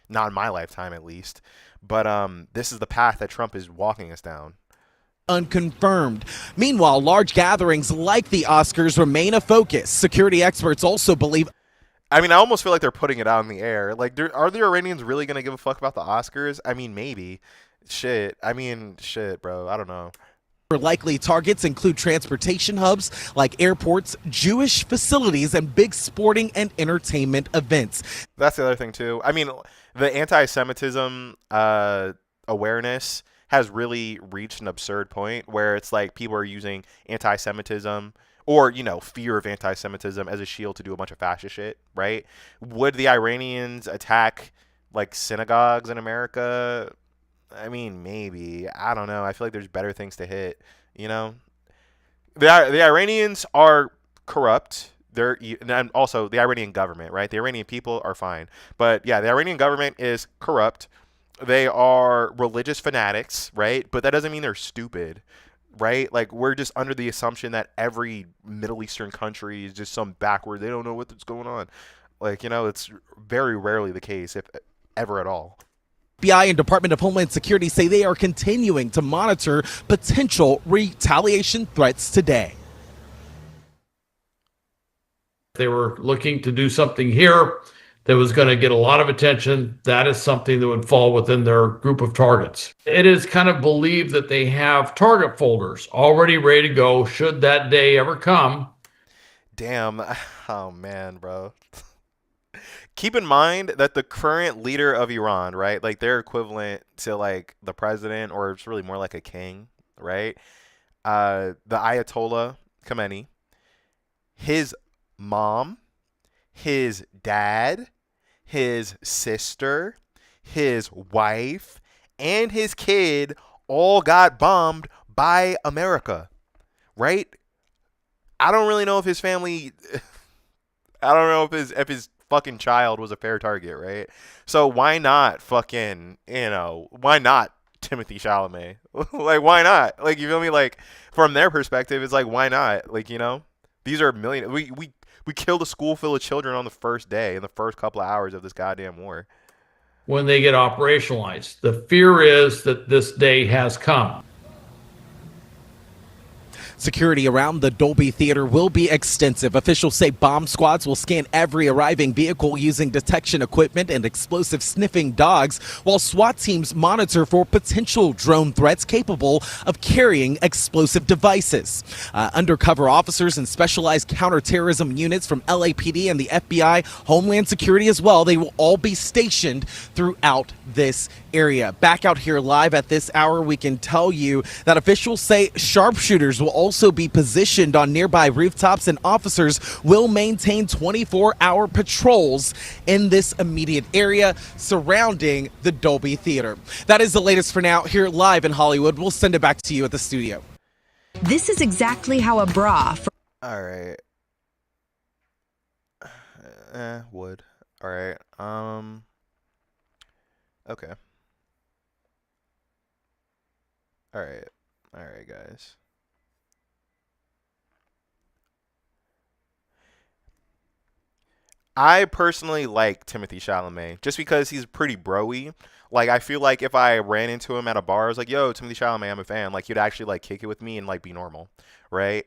[SPEAKER 1] Not in my lifetime, at least. But this is the path that Trump is walking us down.
[SPEAKER 14] Unconfirmed. Meanwhile, large gatherings like the Oscars remain a focus. Security experts also believe.
[SPEAKER 1] I mean, I almost feel like they're putting it out in the air. Like, are the Iranians really going to give a fuck about the Oscars? I mean, maybe. Shit, bro. I don't know.
[SPEAKER 14] Likely targets include transportation hubs like airports, Jewish facilities, and big sporting and entertainment events.
[SPEAKER 1] That's the other thing, too. I mean, the anti-Semitism awareness has really reached an absurd point where it's like people are using anti-Semitism or, you know, fear of anti-Semitism as a shield to do a bunch of fascist shit, right? Would the Iranians attack, like, synagogues in America? I mean, maybe. I don't know. I feel like there's better things to hit, you know? The Iranians are corrupt. And also the Iranian government, right? The Iranian people are fine. But, yeah, the Iranian government is corrupt. They are religious fanatics, right? But that doesn't mean they're stupid, right? Like, we're just under the assumption that every Middle Eastern country is just some backward. They don't know what's going on. Like, you know, it's very rarely the case, if ever at all.
[SPEAKER 14] FBI and Department of Homeland Security say they are continuing to monitor potential retaliation threats today.
[SPEAKER 16] They were looking to do something here that was going to get a lot of attention. That is something that would fall within their group of targets. It is kind of believed that they have target folders already ready to go should that day ever come.
[SPEAKER 1] Damn. Oh, man, bro. Keep in mind that the current leader of Iran, right, like they're equivalent to like the president, or it's really more like a king, right? The Ayatollah Khamenei, his mom, his dad, his sister, his wife, and his kid all got bombed by America, right? I don't really know if his family, I don't know if his fucking child was a fair target, right? So why not fucking, you know, why not Timothee Chalamet? Like, why not? Like, you feel me? Like, from their perspective, it's like, why not? Like, you know, these are million. We killed a school full of children on the first day, in the first couple of hours of this goddamn war.
[SPEAKER 16] When they get operationalized, the fear is that this day has come.
[SPEAKER 14] Security around the Dolby Theater will be extensive. Officials say bomb squads will scan every arriving vehicle using detection equipment and explosive sniffing dogs, while SWAT teams monitor for potential drone threats capable of carrying explosive devices. Undercover officers and specialized counterterrorism units from LAPD and the FBI, Homeland Security as well, they will all be stationed throughout this area. Back out here live at this hour, we can tell you that officials say sharpshooters will also be positioned on nearby rooftops, and officers will maintain 24-hour patrols in this immediate area surrounding the Dolby Theater. That is the latest for now here live in Hollywood. We'll send it back to you at the studio.
[SPEAKER 6] This is exactly how a bra.
[SPEAKER 1] All right. Would. All right. Okay. All right, guys. I personally like Timothee Chalamet just because he's pretty bro-y. Like, I feel like if I ran into him at a bar, I was like, yo, Timothee Chalamet, I'm a fan. Like, he'd actually, like, kick it with me and, like, be normal, right?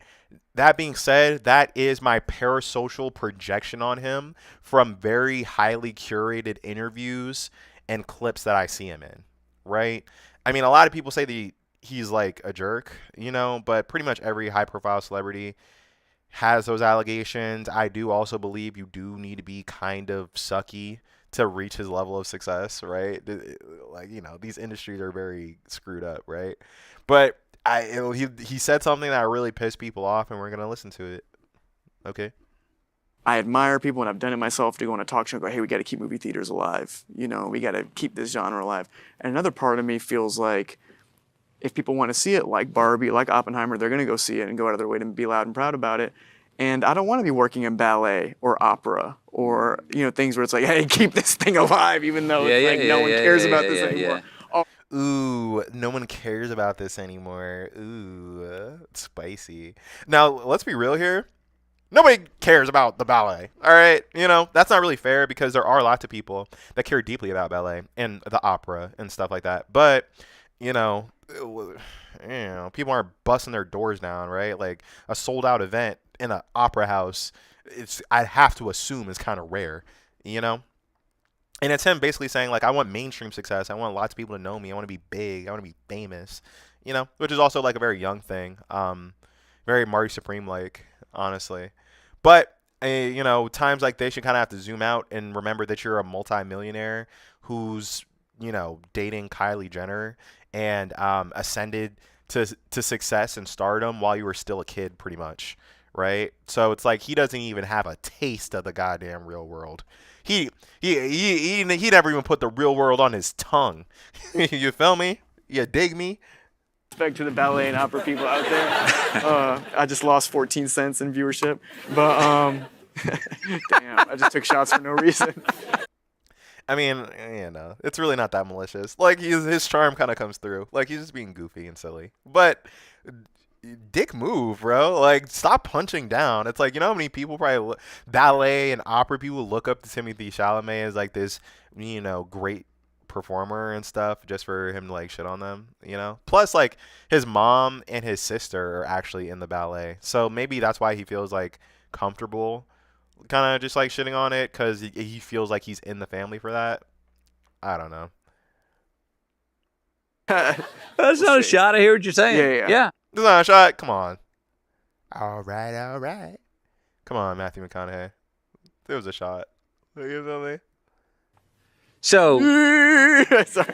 [SPEAKER 1] That being said, that is my parasocial projection on him from very highly curated interviews and clips that I see him in, right? I mean, a lot of people say that he's, like, a jerk, you know, but pretty much every high-profile celebrity has those allegations. I do also believe you do need to be kind of sucky to reach his level of success, right? Like, you know, these industries are very screwed up, right? But he said something that really pissed people off, and we're gonna listen to it. Okay.
[SPEAKER 2] I admire people, and I've done it myself, to go on a talk show and go, hey, we got to keep movie theaters alive. You know, we got to keep this genre alive. And another part of me feels like if people want to see it, like Barbie, like Oppenheimer, they're going to go see it and go out of their way to be loud and proud about it. And I don't want to be working in ballet or opera or, you know, things where it's like, hey, keep this thing alive, even though no one cares about this anymore.
[SPEAKER 1] Ooh, no one cares about this anymore. Ooh, spicy. Now, let's be real here. Nobody cares about the ballet, all right? You know, that's not really fair because there are lots of people that care deeply about ballet and the opera and stuff like that. But, you know, people aren't busting their doors down, right? Like a sold-out event in an opera house, I have to assume is kind of rare, you know? And it's him basically saying, like, I want mainstream success. I want lots of people to know me. I want to be big. I want to be famous, you know, which is also, like, a very young thing. Very Marty Supreme-like, honestly. But, you know, times like this, you kind of have to zoom out and remember that you're a multimillionaire who's, you know, dating Kylie Jenner and ascended to success and stardom while you were still a kid, pretty much, right? So it's like he doesn't even have a taste of the goddamn real world. He never even put the real world on his tongue. You feel me? You dig me?
[SPEAKER 2] Respect to the ballet and opera people out there. I just lost 14 cents in viewership, but damn, I just took shots for no reason.
[SPEAKER 1] I mean, you know, it's really not that malicious. Like, his charm kind of comes through. Like, he's just being goofy and silly. But dick move, bro. Like, stop punching down. It's like, you know how many people probably ballet and opera people look up to Timothee Chalamet as like this, you know, great performer and stuff just for him to like shit on them, you know? Plus, like, his mom and his sister are actually in the ballet. So maybe that's why he feels like comfortable kind of just like shitting on it, because he feels like he's in the family for that. I don't know.
[SPEAKER 17] That's not a shot. I hear what you're saying. Yeah.
[SPEAKER 1] That's not a shot. Come on. All right. Come on, Matthew McConaughey. There was a shot. You feel me?
[SPEAKER 17] So,
[SPEAKER 2] sorry.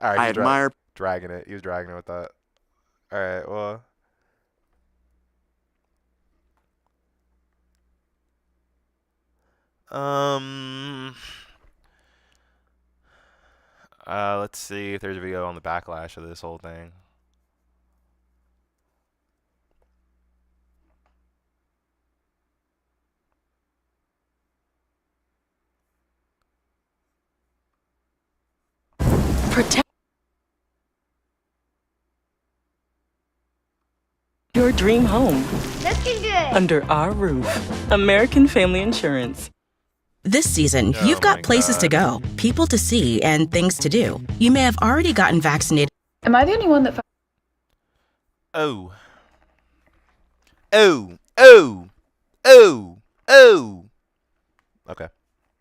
[SPEAKER 1] All right,
[SPEAKER 2] I admire
[SPEAKER 1] dragging it. He was dragging it with that. All right, well. Let's see if there's a video on the backlash of this whole thing.
[SPEAKER 6] Protect
[SPEAKER 18] your dream home
[SPEAKER 19] Looking good.
[SPEAKER 18] under our roof. American Family Insurance.
[SPEAKER 6] This season, you've got places to go, people to see, and things to do. You may have already gotten vaccinated.
[SPEAKER 20] Am I the only one that...
[SPEAKER 1] Oh. Oh. Oh. Oh. Oh. Okay.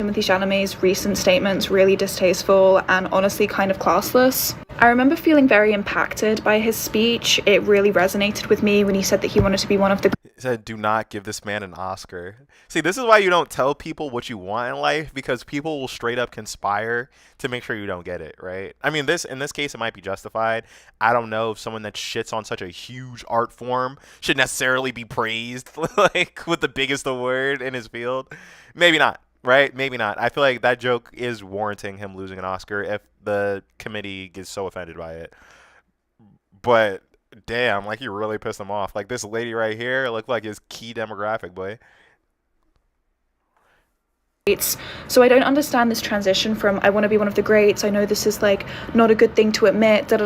[SPEAKER 20] Timothee Chalamet's recent statements really distasteful and honestly kind of classless. I remember feeling very impacted by his speech. It really resonated with me when he said that he wanted to be one of the...
[SPEAKER 1] He said, do not give this man an Oscar. See, this is why you don't tell people what you want in life, because people will straight up conspire to make sure you don't get it, right? I mean, in this case, it might be justified. I don't know if someone that shits on such a huge art form should necessarily be praised, like, with the biggest award in his field. Maybe not. Right? Maybe not. I feel like that joke is warranting him losing an Oscar if the committee gets so offended by it. But damn, like, you really pissed him off. Like, this lady right here looked like his key demographic, boy.
[SPEAKER 20] So I don't understand this transition from I want to be one of the greats, I know this is like not a good thing to admit, to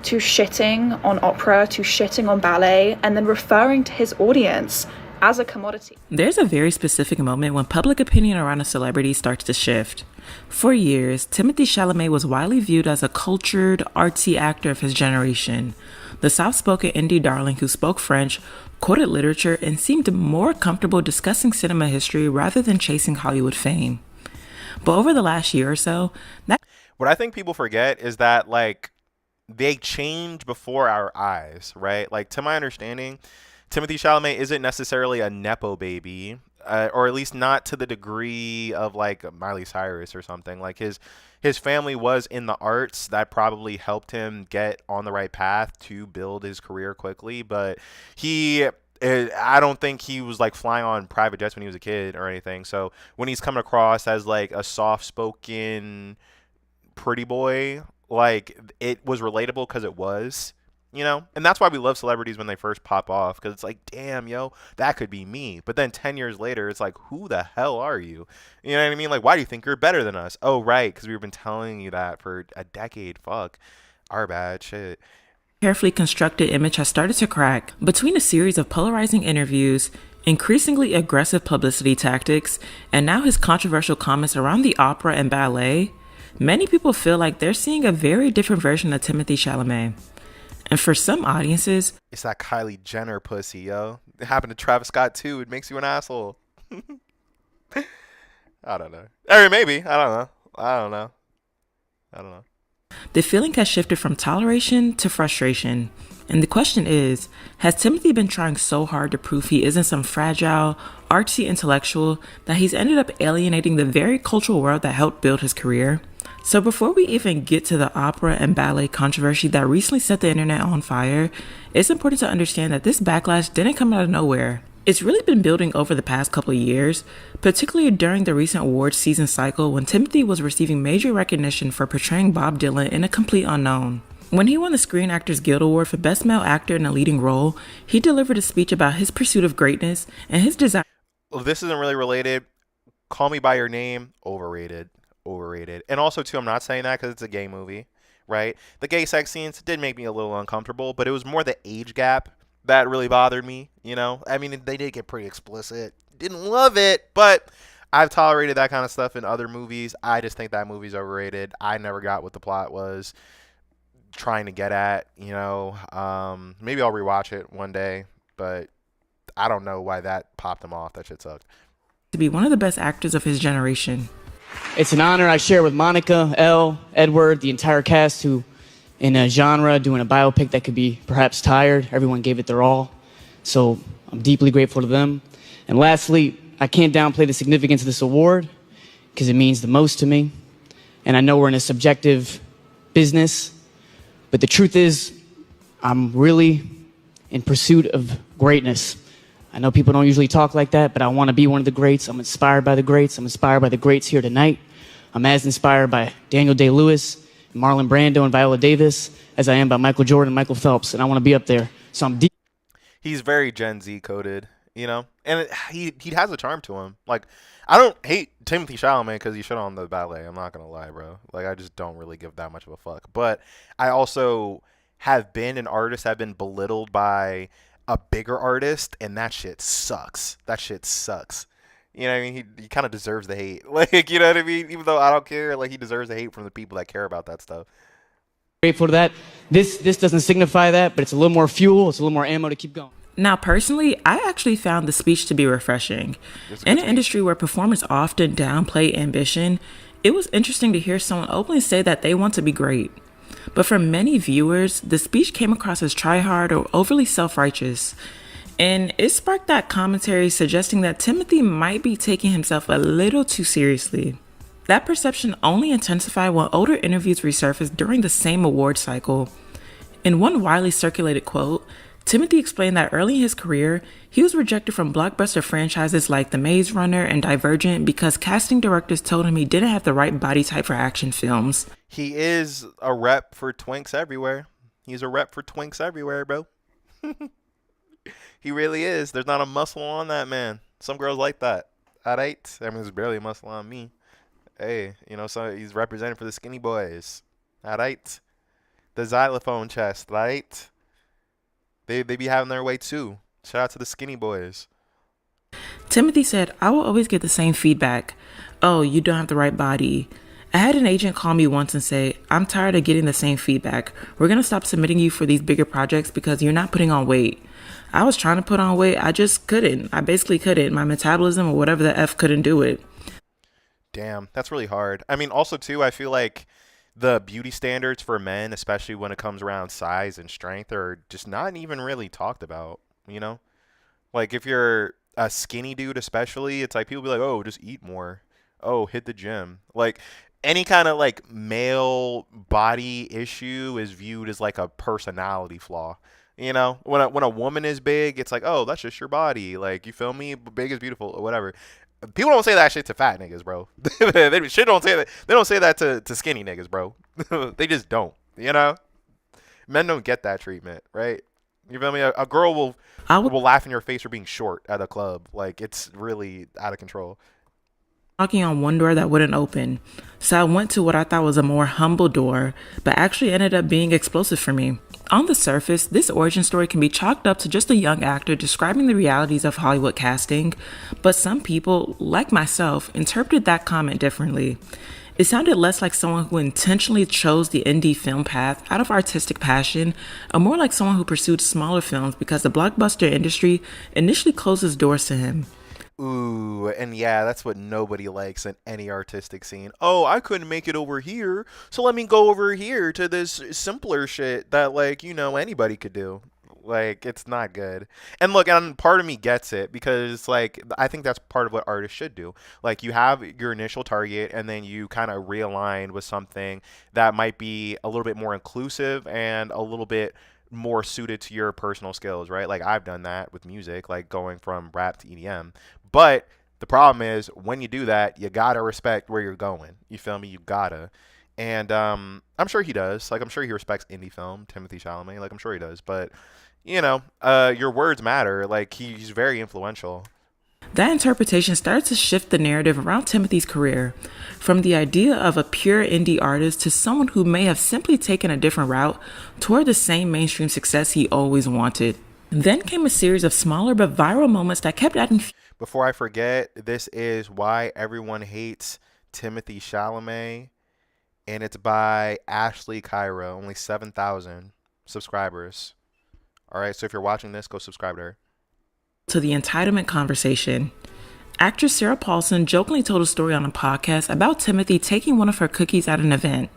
[SPEAKER 20] shitting on opera, to shitting on ballet, and then referring to his audience as a commodity.
[SPEAKER 21] There's a very specific moment when public opinion around a celebrity starts to shift. For years, Timothee Chalamet was widely viewed as a cultured, artsy actor of his generation. The soft-spoken indie darling who spoke French, quoted literature, and seemed more comfortable discussing cinema history rather than chasing Hollywood fame. But over the last year or so,
[SPEAKER 1] what I think people forget is that, like, they change before our eyes, right? Like, to my understanding, Timothee Chalamet isn't necessarily a Nepo baby, or at least not to the degree of, like, Miley Cyrus or something. Like, his family was in the arts. That probably helped him get on the right path to build his career quickly. But I don't think he was, like, flying on private jets when he was a kid or anything. So when he's coming across as, like, a soft-spoken pretty boy, like, it was relatable because it was. You know, and that's why we love celebrities when they first pop off, because it's like, damn, yo, that could be me. But then 10 years later, it's like, who the hell are you? You know what I mean? Like, why do you think you're better than us? Oh, right, because we've been telling you that for a decade. Fuck. Our bad shit.
[SPEAKER 21] carefully constructed image has started to crack. Between a series of polarizing interviews, increasingly aggressive publicity tactics, and now his controversial comments around the opera and ballet, many people feel like they're seeing a very different version of Timothee Chalamet. And for some audiences,
[SPEAKER 1] it's that Kylie Jenner pussy, yo. It happened to Travis Scott too. It makes you an asshole. I don't know. Or maybe. I don't know.
[SPEAKER 21] the feeling has shifted from toleration to frustration. And the question is, has Timothee been trying so hard to prove he isn't some fragile, artsy intellectual that he's ended up alienating the very cultural world that helped build his career? So before we even get to the opera and ballet controversy that recently set the internet on fire, it's important to understand that this backlash didn't come out of nowhere. It's really been building over the past couple of years, particularly during the recent awards season cycle when Timothee was receiving major recognition for portraying Bob Dylan in A Complete Unknown. When he won the Screen Actors Guild Award for Best Male Actor in a Leading Role, he delivered a speech about his pursuit of greatness and his desire.
[SPEAKER 1] Well, this isn't really related. Call Me By Your Name, overrated. And also, too, I'm not saying that because it's a gay movie, right? The gay sex scenes did make me a little uncomfortable, but it was more the age gap that really bothered me, you know? I mean, they did get pretty explicit. Didn't love it, but I've tolerated that kind of stuff in other movies. I just think that movie's overrated. I never got what the plot was trying to get at, you know? Maybe I'll rewatch it one day, but I don't know why that popped him off. That shit sucked.
[SPEAKER 21] To be one of the best actors of his generation.
[SPEAKER 22] It's an honor I share with Monica, Elle, Edward, the entire cast who, in a genre, doing a biopic that could be perhaps tired. Everyone gave it their all. So I'm deeply grateful to them. And lastly, I can't downplay the significance of this award because it means the most to me. And I know we're in a subjective business, but the truth is I'm really in pursuit of greatness. I know people don't usually talk like that, but I want to be one of the greats. I'm inspired by the greats. I'm inspired by the greats here tonight. I'm as inspired by Daniel Day-Lewis, Marlon Brando, and Viola Davis as I am by Michael Jordan and Michael Phelps, and I want to be up there. So I'm deep.
[SPEAKER 1] He's very Gen Z coded, you know? And he has a charm to him. Like, I don't hate Timothee Chalamet because he shit on the ballet. I'm not going to lie, bro. Like, I just don't really give that much of a fuck. But I also have been an artist, have been belittled by a bigger artist, and that shit sucks. That shit sucks. You know what I mean? He kind of deserves the hate. Like, you know what I mean? Even though I don't care, like, he deserves the hate from the people that care about that stuff.
[SPEAKER 22] Grateful to that. This doesn't signify that, but it's a little more fuel. It's a little more ammo to keep going.
[SPEAKER 21] Now, personally, I actually found the speech to be refreshing. In an industry where performers often downplay ambition, it was interesting to hear someone openly say that they want to be great. But for many viewers, the speech came across as try-hard or overly self-righteous. And it sparked that commentary suggesting that Timothee might be taking himself a little too seriously. That perception only intensified when older interviews resurfaced during the same award cycle. In one widely circulated quote, Timothee explained that early in his career, he was rejected from blockbuster franchises like The Maze Runner and Divergent because casting directors told him he didn't have the right body type for action films.
[SPEAKER 1] He is a rep for twinks everywhere. He's a rep for twinks everywhere, bro. He really is. There's not a muscle on that man. Some girls like that. Alright? I mean, there's barely a muscle on me. Hey, you know, so he's representing for the skinny boys. Alright? The xylophone chest, right? They be having their way too. Shout out to the skinny boys.
[SPEAKER 21] Timothee said, "I will always get the same feedback. Oh, you don't have the right body." I had an agent call me once and say, "I'm tired of getting the same feedback. We're going to stop submitting you for these bigger projects because you're not putting on weight." I was trying to put on weight. I just couldn't. I basically couldn't. My metabolism or whatever the F couldn't do it.
[SPEAKER 1] Damn, that's really hard. I mean, also too, I feel like the beauty standards for men, especially when it comes around size and strength, are just not even really talked about, you know? Like, if you're a skinny dude especially, it's like people be like, oh, just eat more. Oh, hit the gym. Like, any kind of, like, male body issue is viewed as, like, a personality flaw. You know? When a woman is big, it's like, oh, that's just your body. Like, you feel me? Big is beautiful or whatever. People don't say that shit to fat niggas, bro. They don't say that. They don't say that to skinny niggas, bro. They just don't. You know, men don't get that treatment, right? You feel me? A girl will laugh in your face for being short at a club. Like, it's really out of control.
[SPEAKER 21] Knocking on one door that wouldn't open. So I went to what I thought was a more humble door, but actually ended up being explosive for me. On the surface, this origin story can be chalked up to just a young actor describing the realities of Hollywood casting, but some people, like myself, interpreted that comment differently. It sounded less like someone who intentionally chose the indie film path out of artistic passion, and more like someone who pursued smaller films because the blockbuster industry initially closed its doors to him.
[SPEAKER 1] Ooh, and yeah, that's what nobody likes in any artistic scene. Oh, I couldn't make it over here, so let me go over here to this simpler shit that, like, you know, anybody could do. Like, it's not good. And look, and part of me gets it because, like, I think that's part of what artists should do. Like, you have your initial target and then you kind of realign with something that might be a little bit more inclusive and a little bit more suited to your personal skills, right? Like, I've done that with music, like going from rap to EDM. But the problem is when you do that, you gotta respect where you're going. You feel me? You gotta. And I'm sure he does. Like, I'm sure he respects indie film, Timothee Chalamet. Like, I'm sure he does. But, you know, your words matter. Like, he's very influential.
[SPEAKER 21] That interpretation started to shift the narrative around Timothee's career, from the idea of a pure indie artist to someone who may have simply taken a different route toward the same mainstream success he always wanted. Then came a series of smaller but viral moments that kept adding.
[SPEAKER 1] Before I forget, this is Why Everyone Hates Timothee Chalamet, and it's by Ashley Cairo, only 7,000 subscribers. All right, so if you're watching this, go subscribe to her.
[SPEAKER 21] To the entitlement conversation. Actress Sarah Paulson jokingly told a story on a podcast about Timothee taking one of her cookies at an event,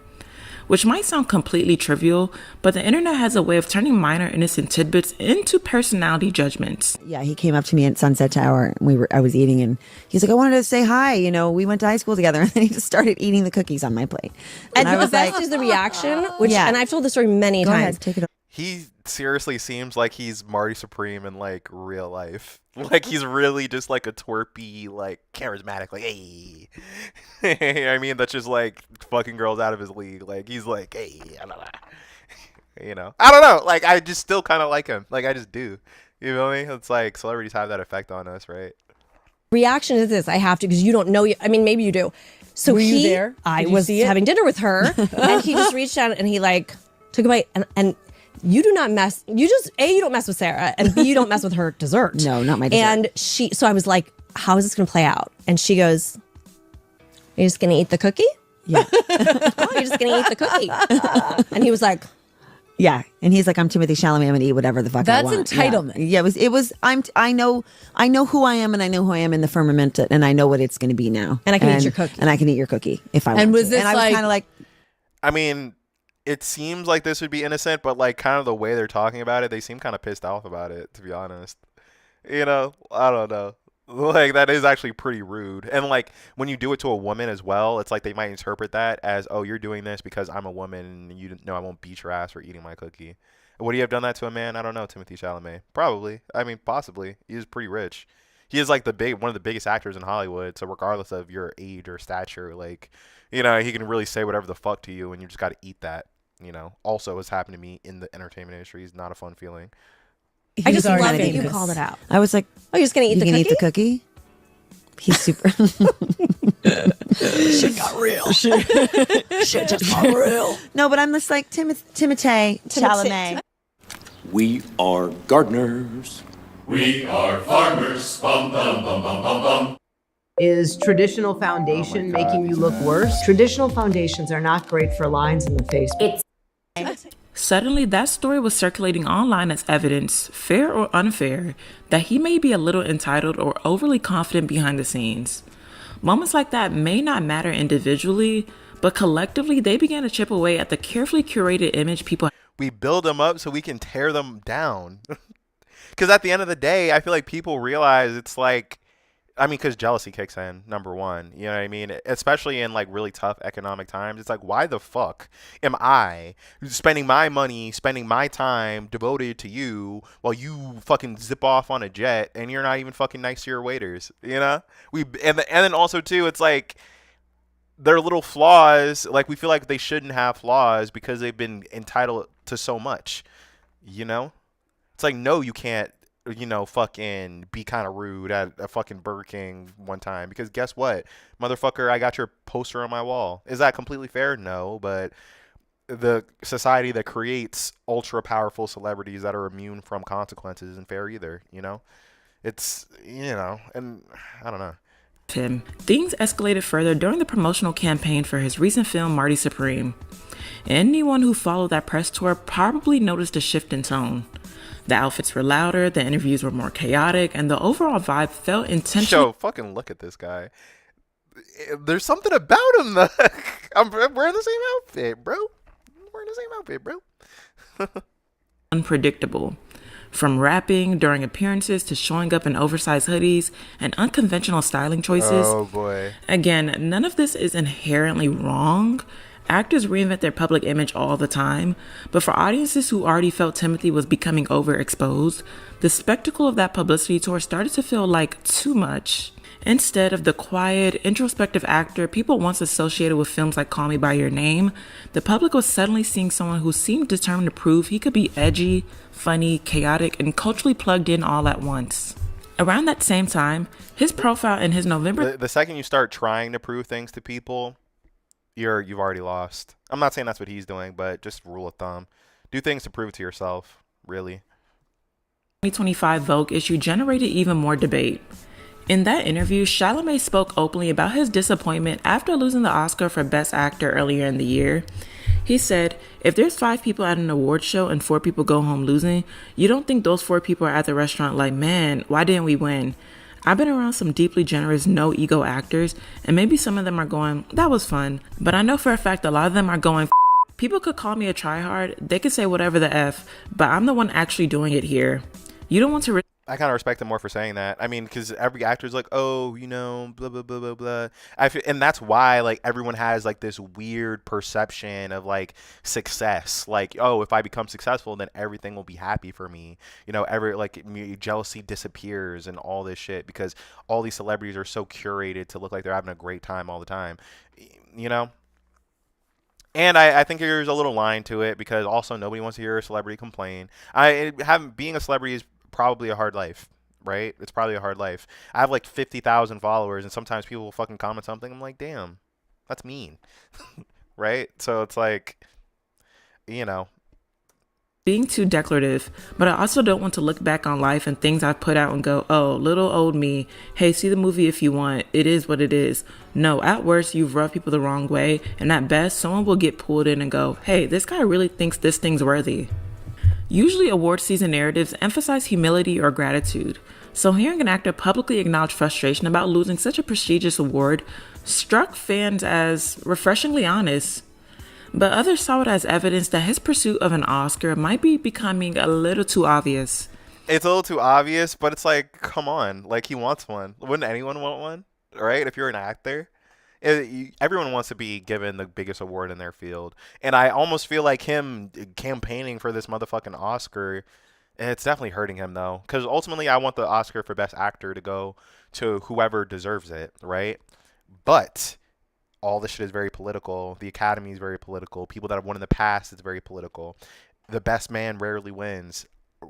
[SPEAKER 21] which might sound completely trivial, but the internet has a way of turning minor innocent tidbits into personality judgments.
[SPEAKER 4] Yeah, he came up to me at Sunset Tower. I was eating, and he's like, "I wanted to say hi. You know, we went to high school together." And then he just started eating the cookies on my plate.
[SPEAKER 19] And I was like, "Is the reaction?" Which, yeah. And I've told the story many times.
[SPEAKER 4] Ahead, take it.
[SPEAKER 1] He seriously seems like he's Marty Supreme in, like, real life. Like, he's really just, like, a twerpy, like, charismatic, like, hey. I mean, that's just, like, fucking girls out of his league. Like, he's like, hey, I don't know. You know? I don't know. Like, I just still kind of like him. Like, I just do. You feel me? It's like celebrities have that effect on us, right?
[SPEAKER 19] Reaction is this. I have to, because you don't know. I mean, maybe you do. So
[SPEAKER 23] Were you there?
[SPEAKER 19] I was having dinner with her, and he just reached out and he, like, took a bite, and you do not mess. You just you don't mess with Sarah, and B, you don't mess with her dessert.
[SPEAKER 4] No, not my dessert.
[SPEAKER 19] And so I was like, how is this going to play out? And she goes, "You're just going to eat the cookie?
[SPEAKER 4] Yeah.
[SPEAKER 19] Oh, you're just going to eat the cookie." And he was like,
[SPEAKER 4] yeah, and he's like, I'm Timothee Chalamet. I'm gonna eat whatever the fuck I want.
[SPEAKER 3] That's entitlement.
[SPEAKER 4] Yeah, it was. I know who I am, and I know who I am in the firmament, and I know what it's going to be now.
[SPEAKER 19] And I can eat your cookie.
[SPEAKER 4] And I can eat your cookie if I want.
[SPEAKER 3] And was
[SPEAKER 4] to.
[SPEAKER 3] this
[SPEAKER 4] And I was kind of like,
[SPEAKER 1] I mean, it seems like this would be innocent, but like kind of the way they're talking about it, they seem kind of pissed off about it, to be honest. You know, I don't know. Like, that is actually pretty rude. And like, when you do it to a woman as well, it's like they might interpret that as, oh, you're doing this because I'm a woman and you know I won't beat your ass for eating my cookie. Would he have done that to a man? I don't know, Timothée Chalamet. Probably. I mean, possibly. He's pretty rich. He is like one of the biggest actors in Hollywood, so regardless of your age or stature, like, you know, he can really say whatever the fuck to you and you just got to eat that, you know. Also, has happened to me in the entertainment industry. It's not a fun feeling.
[SPEAKER 19] I just love that you called it out.
[SPEAKER 4] I was like,
[SPEAKER 19] oh, you're just going to eat the cookie?
[SPEAKER 4] Eat the cookie? He's super.
[SPEAKER 3] Shit got real. Shit just got real.
[SPEAKER 4] No, but I'm just like Timothée Chalamet.
[SPEAKER 8] We are gardeners.
[SPEAKER 23] We are farmers. Bum, bum, bum, bum, bum, bum.
[SPEAKER 24] Is traditional foundation making you look worse? Traditional foundations are not great for lines in the face.
[SPEAKER 21] Suddenly, that story was circulating online as evidence, fair or unfair, that he may be a little entitled or overly confident behind the scenes. Moments like that may not matter individually, but collectively, they began to chip away at the carefully curated image people.
[SPEAKER 1] We build them up so we can tear them down. Because at the end of the day, I feel like people realize it's like, I mean, because jealousy kicks in, number one. You know what I mean? Especially in like really tough economic times. It's like, why the fuck am I spending my money, spending my time devoted to you while you fucking zip off on a jet and you're not even fucking nice to your waiters? You know? And then also too, it's like their little flaws. Like, we feel like they shouldn't have flaws because they've been entitled to so much. You know? It's like, no, you can't. You know, fucking be kind of rude at a fucking Burger King one time because guess what, motherfucker, I got your poster on my wall. Is that completely fair? No, but the society that creates ultra powerful celebrities that are immune from consequences isn't fair either. You know, it's, you know, and I don't know.
[SPEAKER 21] Things escalated further during the promotional campaign for his recent film Marty Supreme. Anyone who followed that press tour probably noticed a shift in tone. The outfits were louder, the interviews were more chaotic, and the overall vibe felt intentional.
[SPEAKER 1] Yo, fucking look at this guy. There's something about him that I'm wearing the same outfit, bro. I'm wearing the same outfit, bro.
[SPEAKER 21] Unpredictable. From rapping during appearances to showing up in oversized hoodies and unconventional styling choices.
[SPEAKER 1] Oh boy.
[SPEAKER 21] Again, none of this is inherently wrong. Actors reinvent their public image all the time, but for audiences who already felt Timothee was becoming overexposed, the spectacle of that publicity tour started to feel like too much. Instead of the quiet, introspective actor people once associated with films like Call Me By Your Name, the public was suddenly seeing someone who seemed determined to prove he could be edgy, funny, chaotic, and culturally plugged in all at once. Around that same time, his profile in his November...
[SPEAKER 1] The second you start trying to prove things to people, you've already lost. I'm not saying that's what he's doing, but just rule of thumb. Do things to prove it to yourself, really.
[SPEAKER 21] 2025 Vogue issue generated even more debate. In that interview, Chalamet spoke openly about his disappointment after losing the Oscar for Best Actor earlier in the year. He said, if there's 5 people at an award show and 4 people go home losing, you don't think those 4 people are at the restaurant like, man, why didn't we win? I've been around some deeply generous, no-ego actors, and maybe some of them are going, that was fun. But I know for a fact a lot of them are going, people could call me a tryhard, they could say whatever the F, but I'm the one actually doing it here. You don't want to...
[SPEAKER 1] I kind of respect him more for saying that. I mean, because every actor's like, oh, you know, blah, blah, blah, blah, blah. And that's why, like, everyone has, like, this weird perception of, like, success. Like, oh, if I become successful, then everything will be happy for me. You know, jealousy disappears and all this shit because all these celebrities are so curated to look like they're having a great time all the time. You know? And I think there's a little line to it because also nobody wants to hear a celebrity complain. Being a celebrity is probably a hard life, right? It's probably a hard life. I have like 50,000 followers and sometimes people will fucking comment something. I'm like, damn, that's mean. Right? So it's like, you know,
[SPEAKER 21] being too declarative, but I also don't want to look back on life and things I've put out and go, oh, little old me, hey, see the movie if you want, it is what it is. No, at worst, you've rubbed people the wrong way, and at best, someone will get pulled in and go, hey, this guy really thinks this thing's worthy. Usually, award season narratives emphasize humility or gratitude, so hearing an actor publicly acknowledge frustration about losing such a prestigious award struck fans as refreshingly honest. But others saw it as evidence that his pursuit of an Oscar might be becoming a little too obvious.
[SPEAKER 1] It's a little too obvious, but it's like, come on. Like, he wants one. Wouldn't anyone want one? Right? If you're an actor? Everyone wants to be given the biggest award in their field. And I almost feel like him campaigning for this motherfucking Oscar, it's definitely hurting him, though. Because ultimately, I want the Oscar for Best Actor to go to whoever deserves it, right? But all this shit is very political. The Academy is very political. People that have won in the past, it's very political. The best man rarely wins.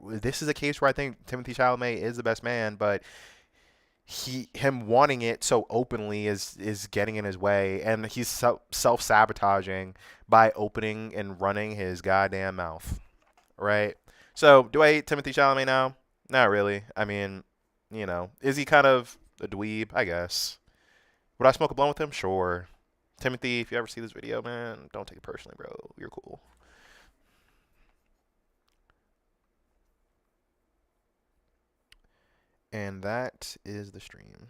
[SPEAKER 1] This is a case where I think Timothée Chalamet is the best man, but him wanting it so openly is getting in his way, and he's self-sabotaging by opening and running his goddamn mouth, right? So, do I hate Timothée Chalamet now? Not really. I mean, is he kind of a dweeb? I guess. Would I smoke a blunt with him? Sure. Timothy, if you ever see this video, man, don't take it personally, bro. You're cool. And that is the stream.